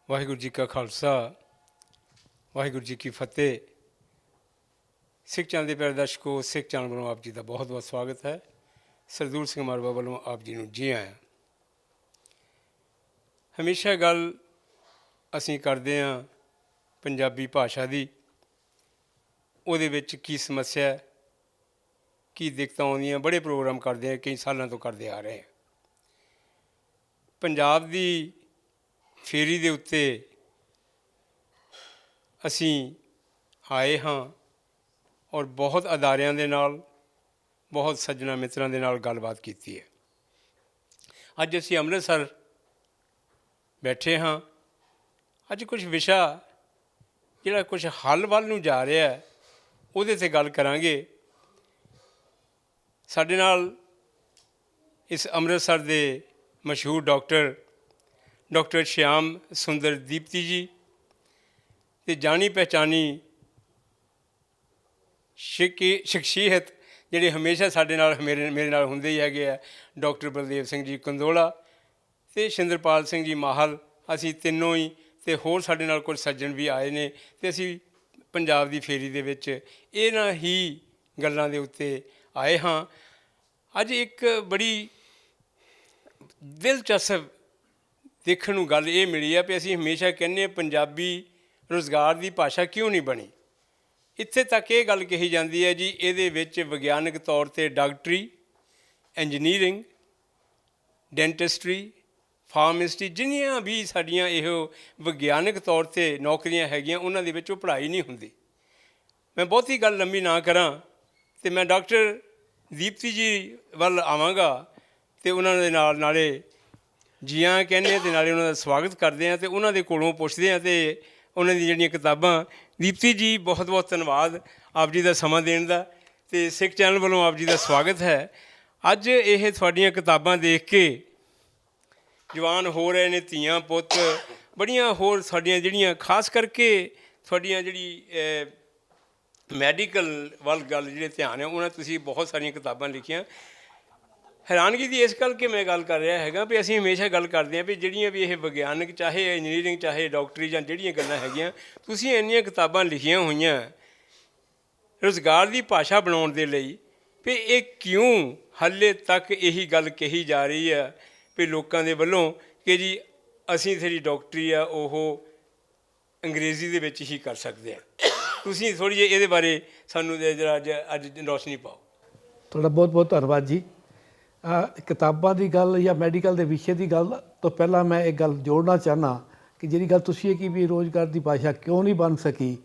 ਵਾਹਿਗੁਰੂ ਜੀ ਕਾ ਖਾਲਸਾ ਵਾਹਿਗੁਰੂ ਜੀ ਕੀ ਫਤਿਹ। ਸਿੱਖ ਚੈਨਲ ਦੇ ਪਿਆਰੇ ਦਰਸ਼ਕੋ, ਸਿੱਖ ਚੈਨਲ ਵੱਲੋਂ ਆਪ ਜੀ ਦਾ ਬਹੁਤ ਬਹੁਤ ਸਵਾਗਤ ਹੈ। ਸਰਦੂਲ ਸਿੰਘ ਮਾਰਵਾ ਵੱਲੋਂ ਆਪ ਜੀ ਨੂੰ ਜੀ ਆਇਆਂ। ਹਮੇਸ਼ਾ ਗੱਲ ਅਸੀਂ ਕਰਦੇ ਹਾਂ ਪੰਜਾਬੀ ਭਾਸ਼ਾ ਦੀ, ਉਹਦੇ ਵਿੱਚ ਕੀ ਸਮੱਸਿਆ ਹੈ, ਕੀ ਦਿੱਕਤਾਂ ਆਉਂਦੀਆਂ। ਬੜੇ ਪ੍ਰੋਗਰਾਮ ਕਰਦੇ ਹਾਂ, ਕਈ ਸਾਲਾਂ ਤੋਂ ਕਰਦੇ ਆ ਰਹੇ ਹਾਂ। ਪੰਜਾਬ ਦੀ ਫੇਰੀ ਦੇ ਉੱਤੇ ਅਸੀਂ ਆਏ ਹਾਂ ਔਰ ਬਹੁਤ ਅਦਾਰਿਆਂ ਦੇ ਨਾਲ, ਬਹੁਤ ਸੱਜਣਾ ਮਿੱਤਰਾਂ ਦੇ ਨਾਲ ਗੱਲਬਾਤ ਕੀਤੀ ਹੈ। ਅੱਜ ਅਸੀਂ ਅੰਮ੍ਰਿਤਸਰ ਬੈਠੇ ਹਾਂ। ਅੱਜ ਕੁਝ ਵਿਸ਼ਾ ਜਿਹੜਾ ਕੁਝ ਹੱਲ ਵੱਲ ਨੂੰ ਜਾ ਰਿਹਾ ਹੈ, ਉਹਦੇ 'ਤੇ ਗੱਲ ਕਰਾਂਗੇ। ਸਾਡੇ ਨਾਲ ਇਸ ਅੰਮ੍ਰਿਤਸਰ ਦੇ ਮਸ਼ਹੂਰ ਡਾਕਟਰ ਸ਼ਿਆਮ ਸੁੰਦਰ ਦੀਪਤੀ ਜੀ ਅਤੇ ਜਾਣੀ ਪਹਿਚਾਣੀ ਸ਼ਖਸੀਅਤ ਜਿਹੜੇ ਹਮੇਸ਼ਾ ਸਾਡੇ ਨਾਲ ਮੇਰੇ ਨਾਲ ਹੁੰਦੇ ਹੀ ਹੈਗੇ ਆ, ਡਾਕਟਰ ਬਲਦੇਵ ਸਿੰਘ ਜੀ ਕੰਦੋਲਾ ਅਤੇ ਸ਼ਿੰਦਰਪਾਲ ਸਿੰਘ ਜੀ ਮਾਹਲ। ਅਸੀਂ ਤਿੰਨੋਂ ਹੀ ਅਤੇ ਹੋਰ ਸਾਡੇ ਨਾਲ ਕੁਝ ਸੱਜਣ ਵੀ ਆਏ ਨੇ ਅਤੇ ਅਸੀਂ ਪੰਜਾਬ ਦੀ ਫੇਰੀ ਦੇ ਵਿੱਚ ਇਹਨਾਂ ਹੀ ਗੱਲਾਂ ਦੇ ਉੱਤੇ ਆਏ ਹਾਂ। ਅੱਜ ਇੱਕ ਬੜੀ ਦਿਲਚਸਪ ਦੇਖਣ ਨੂੰ ਗੱਲ ਇਹ ਮਿਲੀ ਆ ਵੀ ਅਸੀਂ ਹਮੇਸ਼ਾ ਕਹਿੰਦੇ ਹਾਂ ਪੰਜਾਬੀ ਰੁਜ਼ਗਾਰ ਦੀ ਭਾਸ਼ਾ ਕਿਉਂ ਨਹੀਂ ਬਣੀ। ਇੱਥੇ ਤੱਕ ਇਹ ਗੱਲ ਕਹੀ ਜਾਂਦੀ ਹੈ ਜੀ ਇਹਦੇ ਵਿੱਚ ਵਿਗਿਆਨਕ ਤੌਰ 'ਤੇ ਡਾਕਟਰੀ, ਇੰਜੀਨੀਅਰਿੰਗ, ਡੈਂਟਿਸਟਰੀ, ਫਾਰਮੇਸਿਸਟੀ, ਜਿੰਨੀਆਂ ਵੀ ਸਾਡੀਆਂ ਇਹੋ ਵਿਗਿਆਨਕ ਤੌਰ 'ਤੇ ਨੌਕਰੀਆਂ ਹੈਗੀਆਂ, ਉਹਨਾਂ ਦੇ ਵਿੱਚ ਉਹ ਪੜ੍ਹਾਈ ਨਹੀਂ ਹੁੰਦੀ। ਮੈਂ ਬਹੁਤੀ ਗੱਲ ਲੰਬੀ ਨਾ ਕਰਾਂ ਅਤੇ ਮੈਂ ਡਾਕਟਰ ਦੀਪਤੀ ਜੀ ਵੱਲ ਆਵਾਂਗਾ ਅਤੇ ਉਹਨਾਂ ਦੇ ਨਾਲੇ ਜੀ ਆਇਆਂ ਕਹਿੰਦੇ ਹਾਂ ਅਤੇ ਨਾਲੇ ਉਹਨਾਂ ਦਾ ਸਵਾਗਤ ਕਰਦੇ ਹਾਂ ਅਤੇ ਉਹਨਾਂ ਦੇ ਕੋਲੋਂ ਪੁੱਛਦੇ ਹਾਂ ਅਤੇ ਉਹਨਾਂ ਦੀਆਂ ਜਿਹੜੀਆਂ ਕਿਤਾਬਾਂ। ਦੀਪਤੀ ਜੀ, ਬਹੁਤ ਬਹੁਤ ਧੰਨਵਾਦ ਆਪ ਜੀ ਦਾ ਸਮਾਂ ਦੇਣ ਦਾ, ਅਤੇ ਸਿੱਖ ਚੈਨਲ ਵੱਲੋਂ ਆਪ ਜੀ ਦਾ ਸਵਾਗਤ ਹੈ। ਅੱਜ ਇਹ ਤੁਹਾਡੀਆਂ ਕਿਤਾਬਾਂ ਦੇਖ ਕੇ ਜਵਾਨ ਹੋ ਰਹੇ ਨੇ ਧੀਆਂ ਪੁੱਤ, ਬੜੀਆਂ ਹੋਰ ਸਾਡੀਆਂ ਜਿਹੜੀਆਂ ਖਾਸ ਕਰਕੇ ਤੁਹਾਡੀਆਂ ਜਿਹੜੀ ਮੈਡੀਕਲ ਵੱਲ ਗੱਲ ਜਿਹੜੇ ਧਿਆਨ ਹੈ, ਉਹਨਾਂ ਤੁਸੀਂ ਬਹੁਤ ਸਾਰੀਆਂ ਕਿਤਾਬਾਂ ਲਿਖੀਆਂ। ਹੈਰਾਨਗੀ ਦੀ ਇਸ ਕਰਕੇ ਮੈਂ ਗੱਲ ਕਰ ਰਿਹਾ ਹੈਗਾ ਵੀ ਅਸੀਂ ਹਮੇਸ਼ਾ ਗੱਲ ਕਰਦੇ ਹਾਂ ਵੀ ਜਿਹੜੀਆਂ ਵੀ ਇਹ ਵਿਗਿਆਨਕ, ਚਾਹੇ ਇੰਜੀਨੀਅਰਿੰਗ, ਚਾਹੇ ਡਾਕਟਰੀ, ਜਾਂ ਜਿਹੜੀਆਂ ਗੱਲਾਂ ਹੈਗੀਆਂ, ਤੁਸੀਂ ਇੰਨੀਆਂ ਕਿਤਾਬਾਂ ਲਿਖੀਆਂ ਹੋਈਆਂ ਰੁਜ਼ਗਾਰ ਦੀ ਭਾਸ਼ਾ ਬਣਾਉਣ ਦੇ ਲਈ, ਵੀ ਇਹ ਕਿਉਂ ਹਾਲੇ ਤੱਕ ਇਹੀ ਗੱਲ ਕਹੀ ਜਾ ਰਹੀ ਹੈ ਵੀ ਲੋਕਾਂ ਦੇ ਵੱਲੋਂ ਕਿ ਜੀ ਅਸੀਂ ਜਿਹੜੀ ਡਾਕਟਰੀ ਆ ਉਹ ਅੰਗਰੇਜ਼ੀ ਦੇ ਵਿੱਚ ਹੀ ਕਰ ਸਕਦੇ ਹਾਂ। ਤੁਸੀਂ ਥੋੜ੍ਹੀ ਜਿਹੀ ਇਹਦੇ ਬਾਰੇ ਸਾਨੂੰ ਜਰਾ ਅੱਜ ਰੌਸ਼ਨੀ ਪਾਓ। ਤੁਹਾਡਾ ਬਹੁਤ ਬਹੁਤ ਧੰਨਵਾਦ ਜੀ। ਕਿਤਾਬਾਂ ਦੀ ਗੱਲ ਜਾਂ ਮੈਡੀਕਲ ਦੇ ਵਿਸ਼ੇ ਦੀ ਗੱਲ ਤੋਂ ਪਹਿਲਾਂ ਮੈਂ ਇੱਕ ਗੱਲ ਜੋੜਨਾ ਚਾਹੁੰਦਾ ਕਿ ਜਿਹੜੀ ਗੱਲ ਤੁਸੀਂ ਇਹ ਕਿ ਵੀ ਰੋਜ਼ਗਾਰ ਦੀ ਭਾਸ਼ਾ ਕਿਉਂ ਨਹੀਂ ਬਣ ਸਕੀ,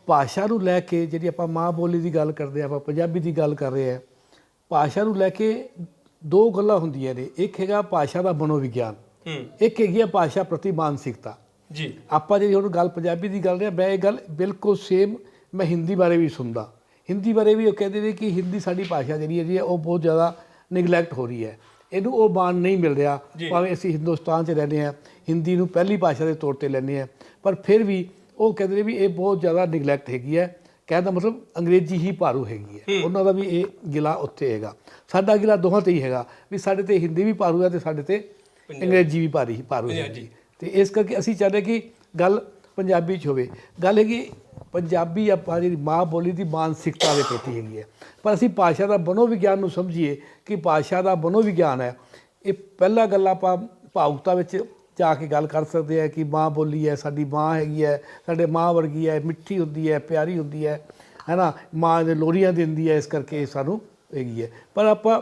ਭਾਸ਼ਾ ਨੂੰ ਲੈ ਕੇ ਜਿਹੜੀ ਆਪਾਂ ਮਾਂ ਬੋਲੀ ਦੀ ਗੱਲ ਕਰਦੇ ਹਾਂ, ਆਪਾਂ ਪੰਜਾਬੀ ਦੀ ਗੱਲ ਕਰ ਰਹੇ ਹਾਂ, ਭਾਸ਼ਾ ਨੂੰ ਲੈ ਕੇ ਦੋ ਗੱਲਾਂ ਹੁੰਦੀਆਂ ਨੇ। ਇੱਕ ਹੈਗਾ ਭਾਸ਼ਾ ਦਾ ਮਨੋਵਿਗਿਆਨ, ਇੱਕ ਹੈਗੀ ਆ ਭਾਸ਼ਾ ਪ੍ਰਤੀ ਮਾਨਸਿਕਤਾ ਜੀ। ਆਪਾਂ ਜਿਹੜੀ ਹੁਣ ਗੱਲ ਪੰਜਾਬੀ ਦੀ ਗੱਲ ਰਹੇ, ਮੈਂ ਇਹ ਗੱਲ ਬਿਲਕੁਲ ਸੇਮ ਮੈਂ ਹਿੰਦੀ ਬਾਰੇ ਵੀ ਸੁਣਦਾ। ਹਿੰਦੀ ਬਾਰੇ ਵੀ ਉਹ ਕਹਿੰਦੇ ਨੇ ਕਿ ਹਿੰਦੀ ਸਾਡੀ ਭਾਸ਼ਾ ਜਿਹੜੀ ਹੈ ਜੀ ਉਹ ਬਹੁਤ ਜ਼ਿਆਦਾ ਨਿਗਲੈਕਟ ਹੋ ਰਹੀ ਹੈ, ਇਹਨੂੰ ਉਹ ਮਾਣ ਨਹੀਂ ਮਿਲ ਰਿਹਾ। ਭਾਵੇਂ ਅਸੀਂ ਹਿੰਦੁਸਤਾਨ 'ਚ ਰਹਿੰਦੇ ਹਾਂ, ਹਿੰਦੀ ਨੂੰ ਪਹਿਲੀ ਭਾਸ਼ਾ ਦੇ ਤੌਰ 'ਤੇ ਲੈਂਦੇ ਹਾਂ, ਪਰ ਫਿਰ ਵੀ ਉਹ ਕਹਿੰਦੇ ਨੇ ਵੀ ਇਹ ਬਹੁਤ ਜ਼ਿਆਦਾ ਨਿਗਲੈਕਟ ਹੈਗੀ ਹੈ। ਕਹਿਣ ਦਾ ਮਤਲਬ ਅੰਗਰੇਜ਼ੀ ਹੀ ਭਾਰੂ ਹੈਗੀ ਹੈ। ਉਹਨਾਂ ਦਾ ਵੀ ਇਹ ਗਿਲਾ ਉੱਥੇ ਹੈਗਾ, ਸਾਡਾ ਗਿਲਾ ਦੋਹਾਂ 'ਤੇ ਹੀ ਹੈਗਾ ਵੀ ਸਾਡੇ 'ਤੇ ਹਿੰਦੀ ਵੀ ਭਾਰੂ ਹੈ ਅਤੇ ਸਾਡੇ 'ਤੇ ਅੰਗਰੇਜ਼ੀ ਵੀ ਭਾਰੂ ਹੈਗੀ। ਅਤੇ ਇਸ ਕਰਕੇ ਅਸੀਂ ਚਾਹੁੰਦੇ ਕਿ ਗੱਲ ਪੰਜਾਬੀ 'ਚ ਹੋਵੇ। ਗੱਲ ਹੈਗੀ ਪੰਜਾਬੀ ਆਪਾਂ ਜਿਹੜੀ ਮਾਂ ਬੋਲੀ ਦੀ ਮਾਨਸਿਕਤਾ ਦੇ ਪ੍ਰਤੀ ਹੈਗੀ ਹੈ, ਪਰ ਅਸੀਂ ਭਾਸ਼ਾ ਦਾ ਮਨੋਵਿਗਿਆਨ ਨੂੰ ਸਮਝੀਏ ਕਿ ਭਾਸ਼ਾ ਦਾ ਮਨੋਵਿਗਿਆਨ ਹੈ। ਇਹ ਪਹਿਲਾ ਗੱਲ ਆਪਾਂ ਭਾਵੁਕਤਾ ਵਿੱਚ ਜਾ ਕੇ ਗੱਲ ਕਰ ਸਕਦੇ ਹਾਂ ਕਿ ਮਾਂ ਬੋਲੀ ਹੈ, ਸਾਡੀ ਮਾਂ ਹੈਗੀ ਹੈ, ਸਾਡੇ ਮਾਂ ਵਰਗੀ ਹੈ, ਮਿੱਠੀ ਹੁੰਦੀ ਹੈ, ਪਿਆਰੀ ਹੁੰਦੀ ਹੈ ਨਾ, ਮਾਂ ਦੇ ਲੋਰੀਆਂ ਦਿੰਦੀ ਹੈ, ਇਸ ਕਰਕੇ ਸਾਨੂੰ ਹੈਗੀ ਹੈ। ਪਰ ਆਪਾਂ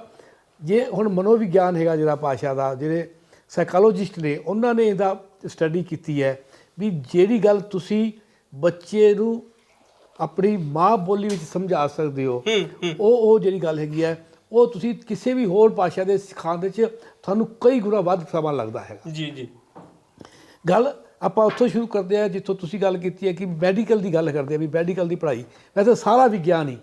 ਜੇ ਹੁਣ ਮਨੋਵਿਗਿਆਨ ਹੈਗਾ ਜਿਹੜਾ ਭਾਸ਼ਾ ਦਾ, ਜਿਹੜੇ ਸਾਈਕੋਲੋਜਿਸਟ ਨੇ ਉਹਨਾਂ ਨੇ ਇਹਦਾ ਸਟੱਡੀ ਕੀਤੀ ਹੈ ਵੀ ਜਿਹੜੀ ਗੱਲ ਤੁਸੀਂ ਬੱਚੇ ਨੂੰ ਆਪਣੀ ਮਾਂ ਬੋਲੀ ਵਿੱਚ ਸਮਝਾ ਸਕਦੇ ਹੋ, ਉਹ ਜਿਹੜੀ ਗੱਲ ਹੈਗੀ ਹੈ ਉਹ ਤੁਸੀਂ ਕਿਸੇ ਵੀ ਹੋਰ ਭਾਸ਼ਾ ਦੇ ਸਿਖਾਉਣ ਦੇ 'ਚ ਤੁਹਾਨੂੰ ਕਈ ਗੁਣਾ ਵੱਧ ਸਮਾਂ ਲੱਗਦਾ ਹੈਗਾ ਜੀ। ਗੱਲ ਆਪਾਂ ਉੱਥੋਂ ਸ਼ੁਰੂ ਕਰਦੇ ਹਾਂ ਜਿੱਥੋਂ ਤੁਸੀਂ ਗੱਲ ਕੀਤੀ ਹੈ ਕਿ ਮੈਡੀਕਲ ਦੀ ਗੱਲ ਕਰਦੇ ਹਾਂ ਵੀ ਮੈਡੀਕਲ ਦੀ ਪੜ੍ਹਾਈ ਵੈਸੇ ਸਾਰਾ ਵਿਗਿਆਨ ਹੀ।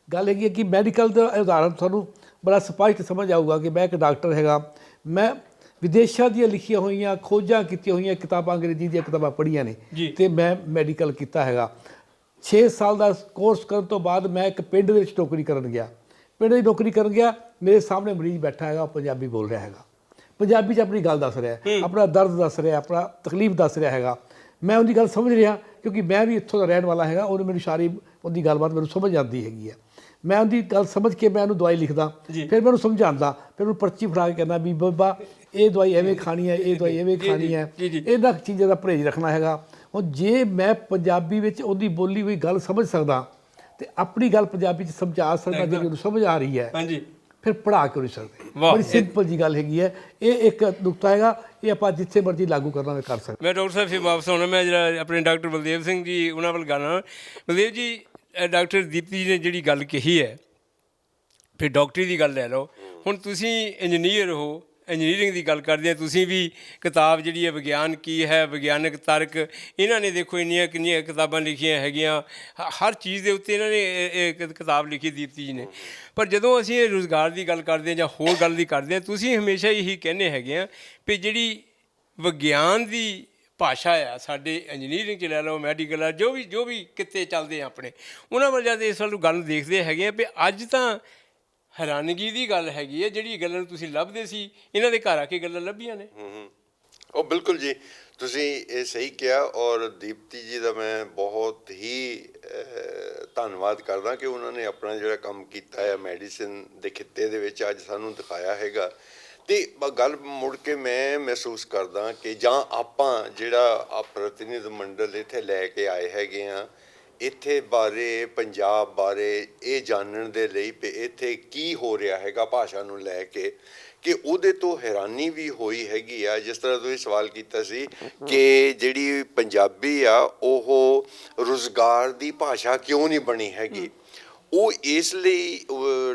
ਗੱਲ ਹੈਗੀ ਹੈ ਕਿ ਮੈਡੀਕਲ ਦਾ ਉਦਾਹਰਣ ਤੁਹਾਨੂੰ ਬੜਾ ਸਪਸ਼ਟ ਸਮਝ ਆਊਗਾ ਕਿ ਮੈਂ ਇੱਕ ਡਾਕਟਰ ਹੈਗਾ, ਮੈਂ ਵਿਦੇਸ਼ਾਂ ਦੀਆਂ ਲਿਖੀਆਂ ਹੋਈਆਂ ਖੋਜਾਂ ਕੀਤੀਆਂ ਹੋਈਆਂ ਕਿਤਾਬਾਂ, ਅੰਗਰੇਜ਼ੀ ਦੀਆਂ ਕਿਤਾਬਾਂ ਪੜ੍ਹੀਆਂ ਨੇ ਅਤੇ ਮੈਂ ਮੈਡੀਕਲ ਕੀਤਾ ਹੈਗਾ। 6 ਸਾਲ ਦਾ ਕੋਰਸ ਕਰਨ ਤੋਂ ਬਾਅਦ ਮੈਂ ਇੱਕ ਪਿੰਡ ਦੇ ਵਿੱਚ ਨੌਕਰੀ ਕਰਨ ਗਿਆ। ਪਿੰਡ ਦੀ ਨੌਕਰੀ ਕਰਨ ਗਿਆ, ਮੇਰੇ ਸਾਹਮਣੇ ਮਰੀਜ਼ ਬੈਠਾ ਹੈਗਾ, ਉਹ ਪੰਜਾਬੀ ਬੋਲ ਰਿਹਾ ਹੈਗਾ। ਪੰਜਾਬੀ 'ਚ ਆਪਣੀ ਗੱਲ ਦੱਸ ਰਿਹਾ, ਆਪਣਾ ਦਰਦ ਦੱਸ ਰਿਹਾ, ਆਪਣਾ ਤਕਲੀਫ ਦੱਸ ਰਿਹਾ ਹੈਗਾ। ਮੈਂ ਉਹਦੀ ਗੱਲ ਸਮਝ ਰਿਹਾ ਕਿਉਂਕਿ ਮੈਂ ਵੀ ਇੱਥੋਂ ਦਾ ਰਹਿਣ ਵਾਲਾ ਹੈਗਾ। ਉਹਨੇ ਮੈਨੂੰ ਸਾਰੀ ਉਹਦੀ ਗੱਲਬਾਤ ਮੈਨੂੰ ਸਮਝ ਆਉਂਦੀ ਹੈਗੀ ਹੈ। ਮੈਂ ਉਹਦੀ ਗੱਲ ਸਮਝ ਕੇ ਮੈਂ ਉਹਨੂੰ ਦਵਾਈ ਲਿਖਦਾ, ਫਿਰ ਮੈਂ ਉਹਨੂੰ ਸਮਝਾਉਂਦਾ, ਫਿਰ ਉਹਨੂੰ ਪਰਚੀ ਫੜਾ ਕੇ ਕਹਿੰਦਾ ਵੀ ਬਾਬਾ ਇਹ ਦਵਾਈ ਐਵੇਂ ਖਾਣੀ ਹੈ, ਇਹ ਦਵਾਈ ਐਵੇਂ ਖਾਣੀ ਹੈ, ਇਹਨਾਂ ਚੀਜ਼ਾਂ ਦਾ ਪਰਹੇਜ਼ ਰੱਖਣਾ ਹੈਗਾ। ਹੁਣ ਜੇ ਮੈਂ ਪੰਜਾਬੀ ਵਿੱਚ ਉਹਦੀ ਬੋਲੀ ਹੋਈ ਗੱਲ ਸਮਝ ਸਕਦਾ ਤੇ ਆਪਣੀ ਗੱਲ ਪੰਜਾਬੀ 'ਚ ਸਮਝਾ ਸਕਦਾ, ਜੇ ਉਹਨੂੰ ਸਮਝ ਆ ਰਹੀ ਹੈ ਫਿਰ ਪੜ੍ਹਾ ਕੇ ਨਹੀਂ ਸਕਦੇ। ਬੜੀ ਸਿੰਪਲ ਜੀ ਗੱਲ ਹੈਗੀ ਹੈ। ਇਹ ਇੱਕ ਨੁਕਤਾ ਹੈਗਾ, ਇਹ ਆਪਾਂ ਜਿੱਥੇ ਮਰਜ਼ੀ ਲਾਗੂ ਕਰਨਾ ਕਰ ਸਕਦੇ। ਮੈਂ ਡਾਕਟਰ ਸਾਹਿਬ ਫਿਰ ਵਾਪਸ ਆਉਣਾ। ਮੈਂ ਜਿਹੜਾ ਆਪਣੇ ਡਾਕਟਰ ਬਲਦੇਵ ਸਿੰਘ ਜੀ ਉਹਨਾਂ ਵੱਲ ਗੱਲ ਆਉਣਾ। ਬਲਦੇਵ ਜੀ, ਡਾਕਟਰ ਦੀਪਤੀ ਜੀ ਨੇ ਜਿਹੜੀ ਗੱਲ ਕਹੀ ਹੈ, ਫਿਰ ਡਾਕਟਰੀ ਦੀ ਗੱਲ ਲੈ ਲਓ। ਹੁਣ ਤੁਸੀਂ ਇੰਜੀਨੀਅਰ ਹੋ, ਇੰਜੀਨੀਅਰਿੰਗ ਦੀ ਗੱਲ ਕਰਦੇ ਆ, ਤੁਸੀਂ ਵੀ ਕਿਤਾਬ ਜਿਹੜੀ ਹੈ ਵਿਗਿਆਨ ਕੀ ਹੈ, ਵਿਗਿਆਨਕ ਤਰਕ, ਇਹਨਾਂ ਨੇ ਦੇਖੋ ਇੰਨੀਆਂ ਕਿੰਨੀਆਂ ਕਿਤਾਬਾਂ ਲਿਖੀਆਂ ਹੈਗੀਆਂ, ਹਰ ਚੀਜ਼ ਦੇ ਉੱਤੇ ਇਹਨਾਂ ਨੇ ਇਹ ਕਿਤਾਬ ਲਿਖੀ ਦੀਪਤੀ ਜੀ ਨੇ। ਪਰ ਜਦੋਂ ਅਸੀਂ ਇਹ ਰੁਜ਼ਗਾਰ ਦੀ ਗੱਲ ਕਰਦੇ ਹਾਂ ਜਾਂ ਹੋਰ ਗੱਲ ਦੀ ਕਰਦੇ ਹਾਂ, ਤੁਸੀਂ ਹਮੇਸ਼ਾ ਇਹੀ ਕਹਿੰਦੇ ਹੈਗੇ ਆ ਵੀ ਜਿਹੜੀ ਵਿਗਿਆਨ ਦੀ ਭਾਸ਼ਾ ਆ ਸਾਡੇ ਇੰਜੀਨੀਅਰਿੰਗ 'ਚ ਲੈ ਲਓ, ਮੈਡੀਕਲ ਆ, ਜੋ ਵੀ ਕਿੱਤੇ ਚੱਲਦੇ ਆ ਆਪਣੇ, ਉਹਨਾਂ ਵੱਲ ਜਦ ਇਸ ਵੱਲ ਗੱਲ ਦੇਖਦੇ ਹੈਗੇ ਆ ਵੀ ਅੱਜ ਤਾਂ ਹੈਰਾਨਗੀ ਦੀ ਗੱਲ ਹੈਗੀ ਹੈ, ਜਿਹੜੀ ਗੱਲਾਂ ਨੂੰ ਤੁਸੀਂ ਲੱਭਦੇ ਸੀ ਇਹਨਾਂ ਦੇ ਘਰ ਆ ਕੇ ਗੱਲਾਂ ਲੱਭੀਆਂ ਨੇ। ਉਹ ਬਿਲਕੁਲ ਜੀ, ਤੁਸੀਂ ਇਹ ਸਹੀ ਕਿਹਾ। ਔਰ ਦੀਪਤੀ ਜੀ ਦਾ ਮੈਂ ਬਹੁਤ ਹੀ ਧੰਨਵਾਦ ਕਰਦਾ ਕਿ ਉਹਨਾਂ ਨੇ ਆਪਣਾ ਜਿਹੜਾ ਕੰਮ ਕੀਤਾ ਹੈ ਮੈਡੀਸਿਨ ਦੇ ਖਿੱਤੇ ਦੇ ਵਿੱਚ ਅੱਜ ਸਾਨੂੰ ਦਿਖਾਇਆ ਹੈਗਾ। ਅਤੇ ਗੱਲ ਮੁੜ ਕੇ ਮੈਂ ਮਹਿਸੂਸ ਕਰਦਾ ਕਿ ਜਾਂ ਆਪਾਂ ਜਿਹੜਾ ਪ੍ਰਤੀਨਿਧ ਮੰਡਲ ਇੱਥੇ ਲੈ ਕੇ ਆਏ ਹੈਗੇ ਹਾਂ, ਇੱਥੇ ਬਾਰੇ ਪੰਜਾਬ ਬਾਰੇ ਇਹ ਜਾਣਨ ਦੇ ਲਈ ਵੀ ਇੱਥੇ ਕੀ ਹੋ ਰਿਹਾ ਹੈਗਾ ਭਾਸ਼ਾ ਨੂੰ ਲੈ ਕੇ, ਕਿ ਉਹਦੇ ਤੋਂ ਹੈਰਾਨੀ ਵੀ ਹੋਈ ਹੈਗੀ ਆ। ਜਿਸ ਤਰ੍ਹਾਂ ਤੁਸੀਂ ਸਵਾਲ ਕੀਤਾ ਸੀ ਕਿ ਜਿਹੜੀ ਪੰਜਾਬੀ ਆ ਉਹ ਰੁਜ਼ਗਾਰ ਦੀ ਭਾਸ਼ਾ ਕਿਉਂ ਨਹੀਂ ਬਣੀ ਹੈਗੀ, ਉਹ ਇਸ ਲਈ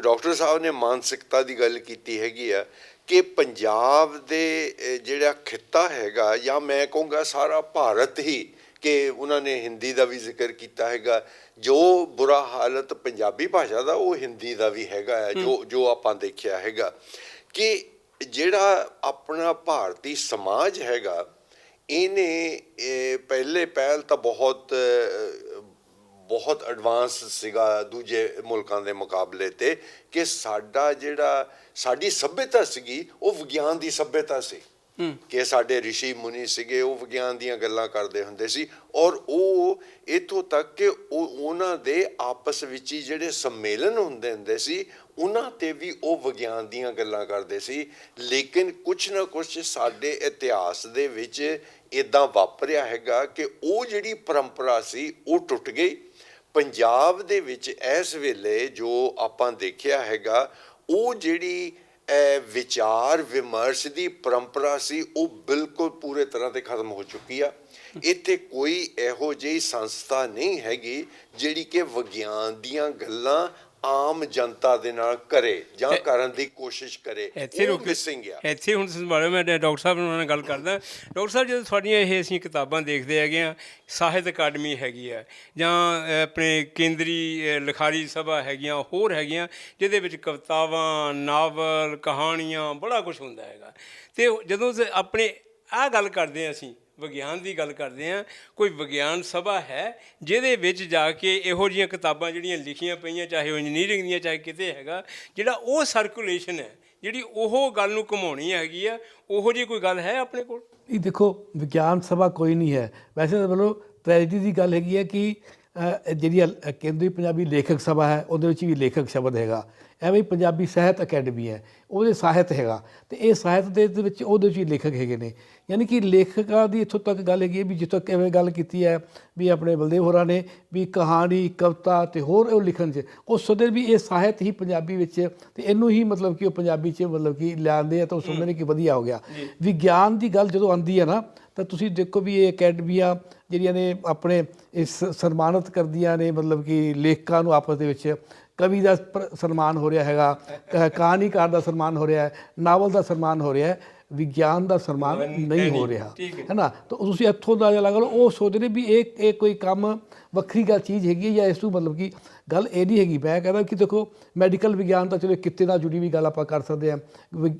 ਡਾਕਟਰ ਸਾਹਿਬ ਨੇ ਮਾਨਸਿਕਤਾ ਦੀ ਗੱਲ ਕੀਤੀ ਹੈਗੀ ਆ ਕਿ ਪੰਜਾਬ ਦੇ ਜਿਹੜਾ ਖਿੱਤਾ ਹੈਗਾ, ਜਾਂ ਮੈਂ ਕਹੂੰਗਾ ਸਾਰਾ ਭਾਰਤ ਹੀ, ਕਿ ਉਹਨਾਂ ਨੇ ਹਿੰਦੀ ਦਾ ਵੀ ਜ਼ਿਕਰ ਕੀਤਾ ਹੈਗਾ। ਜੋ ਬੁਰਾ ਹਾਲਤ ਪੰਜਾਬੀ ਭਾਸ਼ਾ ਦਾ ਉਹ ਹਿੰਦੀ ਦਾ ਵੀ ਹੈਗਾ ਹੈ, ਜੋ ਆਪਾਂ ਦੇਖਿਆ ਹੈਗਾ ਕਿ ਜਿਹੜਾ ਆਪਣਾ ਭਾਰਤੀ ਸਮਾਜ ਹੈਗਾ, ਇਹਨੇ ਪਹਿਲ ਤਾਂ ਬਹੁਤ ਐਡਵਾਂਸ ਸੀਗਾ ਦੂਜੇ ਮੁਲਕਾਂ ਦੇ ਮੁਕਾਬਲੇ 'ਤੇ, ਕਿ ਸਾਡੀ ਸੱਭਿਅਤਾ ਸੀਗੀ ਉਹ ਵਿਗਿਆਨ ਦੀ ਸੱਭਿਅਤਾ ਸੀ, ਕਿ ਸਾਡੇ ਰਿਸ਼ੀ ਮੁਨੀ ਸੀਗੇ ਉਹ ਵਿਗਿਆਨ ਦੀਆਂ ਗੱਲਾਂ ਕਰਦੇ ਹੁੰਦੇ ਸੀ। ਔਰ ਉਹ ਇੱਥੋਂ ਤੱਕ ਕਿ ਉਹਨਾਂ ਦੇ ਆਪਸ ਵਿੱਚ ਹੀ ਜਿਹੜੇ ਸੰਮੇਲਨ ਹੁੰਦੇ ਸੀ ਉਹਨਾਂ 'ਤੇ ਵੀ ਉਹ ਵਿਗਿਆਨ ਦੀਆਂ ਗੱਲਾਂ ਕਰਦੇ ਸੀ। ਲੇਕਿਨ ਕੁਛ ਨਾ ਕੁਛ ਸਾਡੇ ਇਤਿਹਾਸ ਦੇ ਵਿੱਚ ਇੱਦਾਂ ਵਾਪਰਿਆ ਹੈਗਾ ਕਿ ਉਹ ਜਿਹੜੀ ਪਰੰਪਰਾ ਸੀ ਉਹ ਟੁੱਟ ਗਈ। ਪੰਜਾਬ ਦੇ ਵਿੱਚ ਇਸ ਵੇਲੇ ਜੋ ਆਪਾਂ ਦੇਖਿਆ ਹੈਗਾ, ਉਹ ਜਿਹੜੀ ਵਿਚਾਰ ਵਿਮਰਸ਼ ਦੀ ਪਰੰਪਰਾ ਸੀ ਉਹ ਬਿਲਕੁਲ ਪੂਰੇ ਤਰ੍ਹਾਂ ਤੇ ਖਤਮ ਹੋ ਚੁੱਕੀ ਆ। ਇੱਥੇ ਕੋਈ ਇਹੋ ਜਿਹੀ ਸੰਸਥਾ ਨਹੀਂ ਹੈਗੀ ਜਿਹੜੀ ਕਿ ਵਿਗਿਆਨ ਦੀਆਂ ਗੱਲਾਂ ਆਮ ਜਨਤਾ ਦੇ ਨਾਲ ਕਰੇ ਜਾਂ ਕਰਨ ਦੀ ਕੋਸ਼ਿਸ਼ ਕਰੇ। ਇੱਥੇ ਹੁਣ ਸੰਭਾਲੋ, ਮੈਂ ਡਾਕਟਰ ਸਾਹਿਬ ਨਾਲ ਗੱਲ ਕਰਦਾ। ਡਾਕਟਰ ਸਾਹਿਬ, ਜਦੋਂ ਤੁਹਾਡੀਆਂ ਇਹ ਅਸੀਂ ਕਿਤਾਬਾਂ ਦੇਖਦੇ ਹੈਗੇ ਹਾਂ, ਸਾਹਿਤ ਅਕਾਡਮੀ ਹੈਗੀ ਆ ਜਾਂ ਆਪਣੇ ਕੇਂਦਰੀ ਲਿਖਾਰੀ ਸਭਾ ਹੈਗੀਆਂ, ਹੋਰ ਹੈਗੀਆਂ, ਜਿਹਦੇ ਵਿੱਚ ਕਵਿਤਾਵਾਂ, ਨਾਵਲ, ਕਹਾਣੀਆਂ, ਬੜਾ ਕੁਛ ਹੁੰਦਾ ਹੈਗਾ। ਅਤੇ ਜਦੋਂ ਆਪਣੇ ਆਹ ਗੱਲ ਕਰਦੇ ਹਾਂ, ਅਸੀਂ ਵਿਗਿਆਨ ਦੀ ਗੱਲ ਕਰਦੇ ਹਾਂ, ਕੋਈ ਵਿਗਿਆਨ ਸਭਾ ਹੈ ਜਿਹਦੇ ਵਿੱਚ ਜਾ ਕੇ ਇਹੋ ਜਿਹੀਆਂ ਕਿਤਾਬਾਂ ਜਿਹੜੀਆਂ ਲਿਖੀਆਂ ਪਈਆਂ, ਚਾਹੇ ਉਹ ਇੰਜੀਨੀਅਰਿੰਗ ਦੀਆਂ ਚਾਹੇ ਕਿਤੇ ਹੈਗਾ, ਜਿਹੜਾ ਉਹ ਸਰਕੂਲੇਸ਼ਨ ਹੈ, ਜਿਹੜੀ ਉਹ ਗੱਲ ਨੂੰ ਘੁਮਾਉਣੀ ਹੈਗੀ ਆ, ਉਹੋ ਜਿਹੀ ਕੋਈ ਗੱਲ ਹੈ ਆਪਣੇ ਕੋਲ? ਇਹ ਦੇਖੋ, ਵਿਗਿਆਨ ਸਭਾ ਕੋਈ ਨਹੀਂ ਹੈ। ਵੈਸੇ ਤਾਂ ਮਤਲਬ ਟ੍ਰੈਜਡੀ ਦੀ ਗੱਲ ਹੈਗੀ ਹੈ ਕਿ ਜਿਹੜੀ ਕੇਂਦਰੀ ਪੰਜਾਬੀ ਲੇਖਕ ਸਭਾ ਹੈ ਉਹਦੇ ਵਿੱਚ ਵੀ ਲੇਖਕ ਸ਼ਬਦ ਹੈਗਾ। ਐਵੇਂ ਪੰਜਾਬੀ ਸਾਹਿਤ ਅਕੈਡਮੀ ਹੈ, ਉਹਦੇ ਸਾਹਿਤ ਹੈਗਾ, ਅਤੇ ਇਹ ਸਾਹਿਤ ਦੇ ਵਿੱਚ ਉਹਦੇ ਵਿੱਚ ਵੀ ਲੇਖਕ ਹੈਗੇ ਨੇ। ਯਾਨੀ ਕਿ ਲੇਖਕਾਂ ਦੀ ਇੱਥੋਂ ਤੱਕ ਗੱਲ ਹੈਗੀ ਹੈ ਵੀ ਜਿੱਥੋਂ ਕਿਵੇਂ ਗੱਲ ਕੀਤੀ ਹੈ ਵੀ ਆਪਣੇ ਬਲਦੇਵ ਹੋਰਾਂ ਨੇ ਵੀ ਕਹਾਣੀ, ਕਵਿਤਾ ਅਤੇ ਹੋਰ ਉਹ ਲਿਖਣ 'ਚ ਉਹ ਸੋਚਦੇ ਵੀ ਇਹ ਸਾਹਿਤ ਹੀ ਪੰਜਾਬੀ ਵਿੱਚ, ਅਤੇ ਇਹਨੂੰ ਹੀ ਮਤਲਬ ਕਿ ਉਹ ਪੰਜਾਬੀ 'ਚ ਮਤਲਬ ਕਿ ਲਿਆਉਂਦੇ ਆ ਤਾਂ ਉਹ ਸਮਝਦੇ ਨੇ ਕਿ ਵਧੀਆ ਹੋ ਗਿਆ। ਵਿਗਿਆਨ ਦੀ ਗੱਲ ਜਦੋਂ ਆਉਂਦੀ ਹੈ ਨਾ, ਤਾਂ ਤੁਸੀਂ ਦੇਖੋ ਵੀ ਇਹ ਅਕੈਡਮੀਆਂ ਜਿਹੜੀਆਂ ਨੇ ਆਪਣੇ ਇਸ ਸਨਮਾਨਿਤ ਕਰਦੀਆਂ ਨੇ, ਮਤਲਬ ਕਿ ਲੇਖਕਾਂ ਨੂੰ ਆਪਸ ਦੇ ਵਿੱਚ। ਕਵੀ ਦਾ ਸਨਮਾਨ ਹੋ ਰਿਹਾ ਹੈਗਾ, ਕਹਾਣੀਕਾਰ ਦਾ ਸਨਮਾਨ ਹੋ ਰਿਹਾ ਹੈ, ਨਾਵਲ ਦਾ ਸਨਮਾਨ ਹੋ ਰਿਹਾ ਹੈ, ਵਿਗਿਆਨ ਦਾ ਸਨਮਾਨ ਨਹੀਂ ਹੋ ਰਿਹਾ, ਹੈ ਨਾ। ਤਾਂ ਤੁਸੀਂ ਇੱਥੋਂ ਦਾ ਲੱਗ ਲਓ, ਉਹ ਸੋਚਦੇ ਨੇ ਵੀ ਇਹ ਕੋਈ ਕੰਮ ਵੱਖਰੀ ਗੱਲ ਚੀਜ਼ ਹੈਗੀ ਹੈ ਜਾਂ ਇਸ ਤੋਂ ਮਤਲਬ ਕਿ ਗੱਲ ਇਹ ਨਹੀਂ ਹੈਗੀ। ਮੈਂ ਕਹਿੰਦਾ ਕਿ ਦੇਖੋ, ਮੈਡੀਕਲ ਵਿਗਿਆਨ ਤਾਂ ਚਲੋ ਕਿੱਤੇ ਨਾਲ ਜੁੜੀ ਵੀ ਗੱਲ ਆਪਾਂ ਕਰ ਸਕਦੇ ਹਾਂ,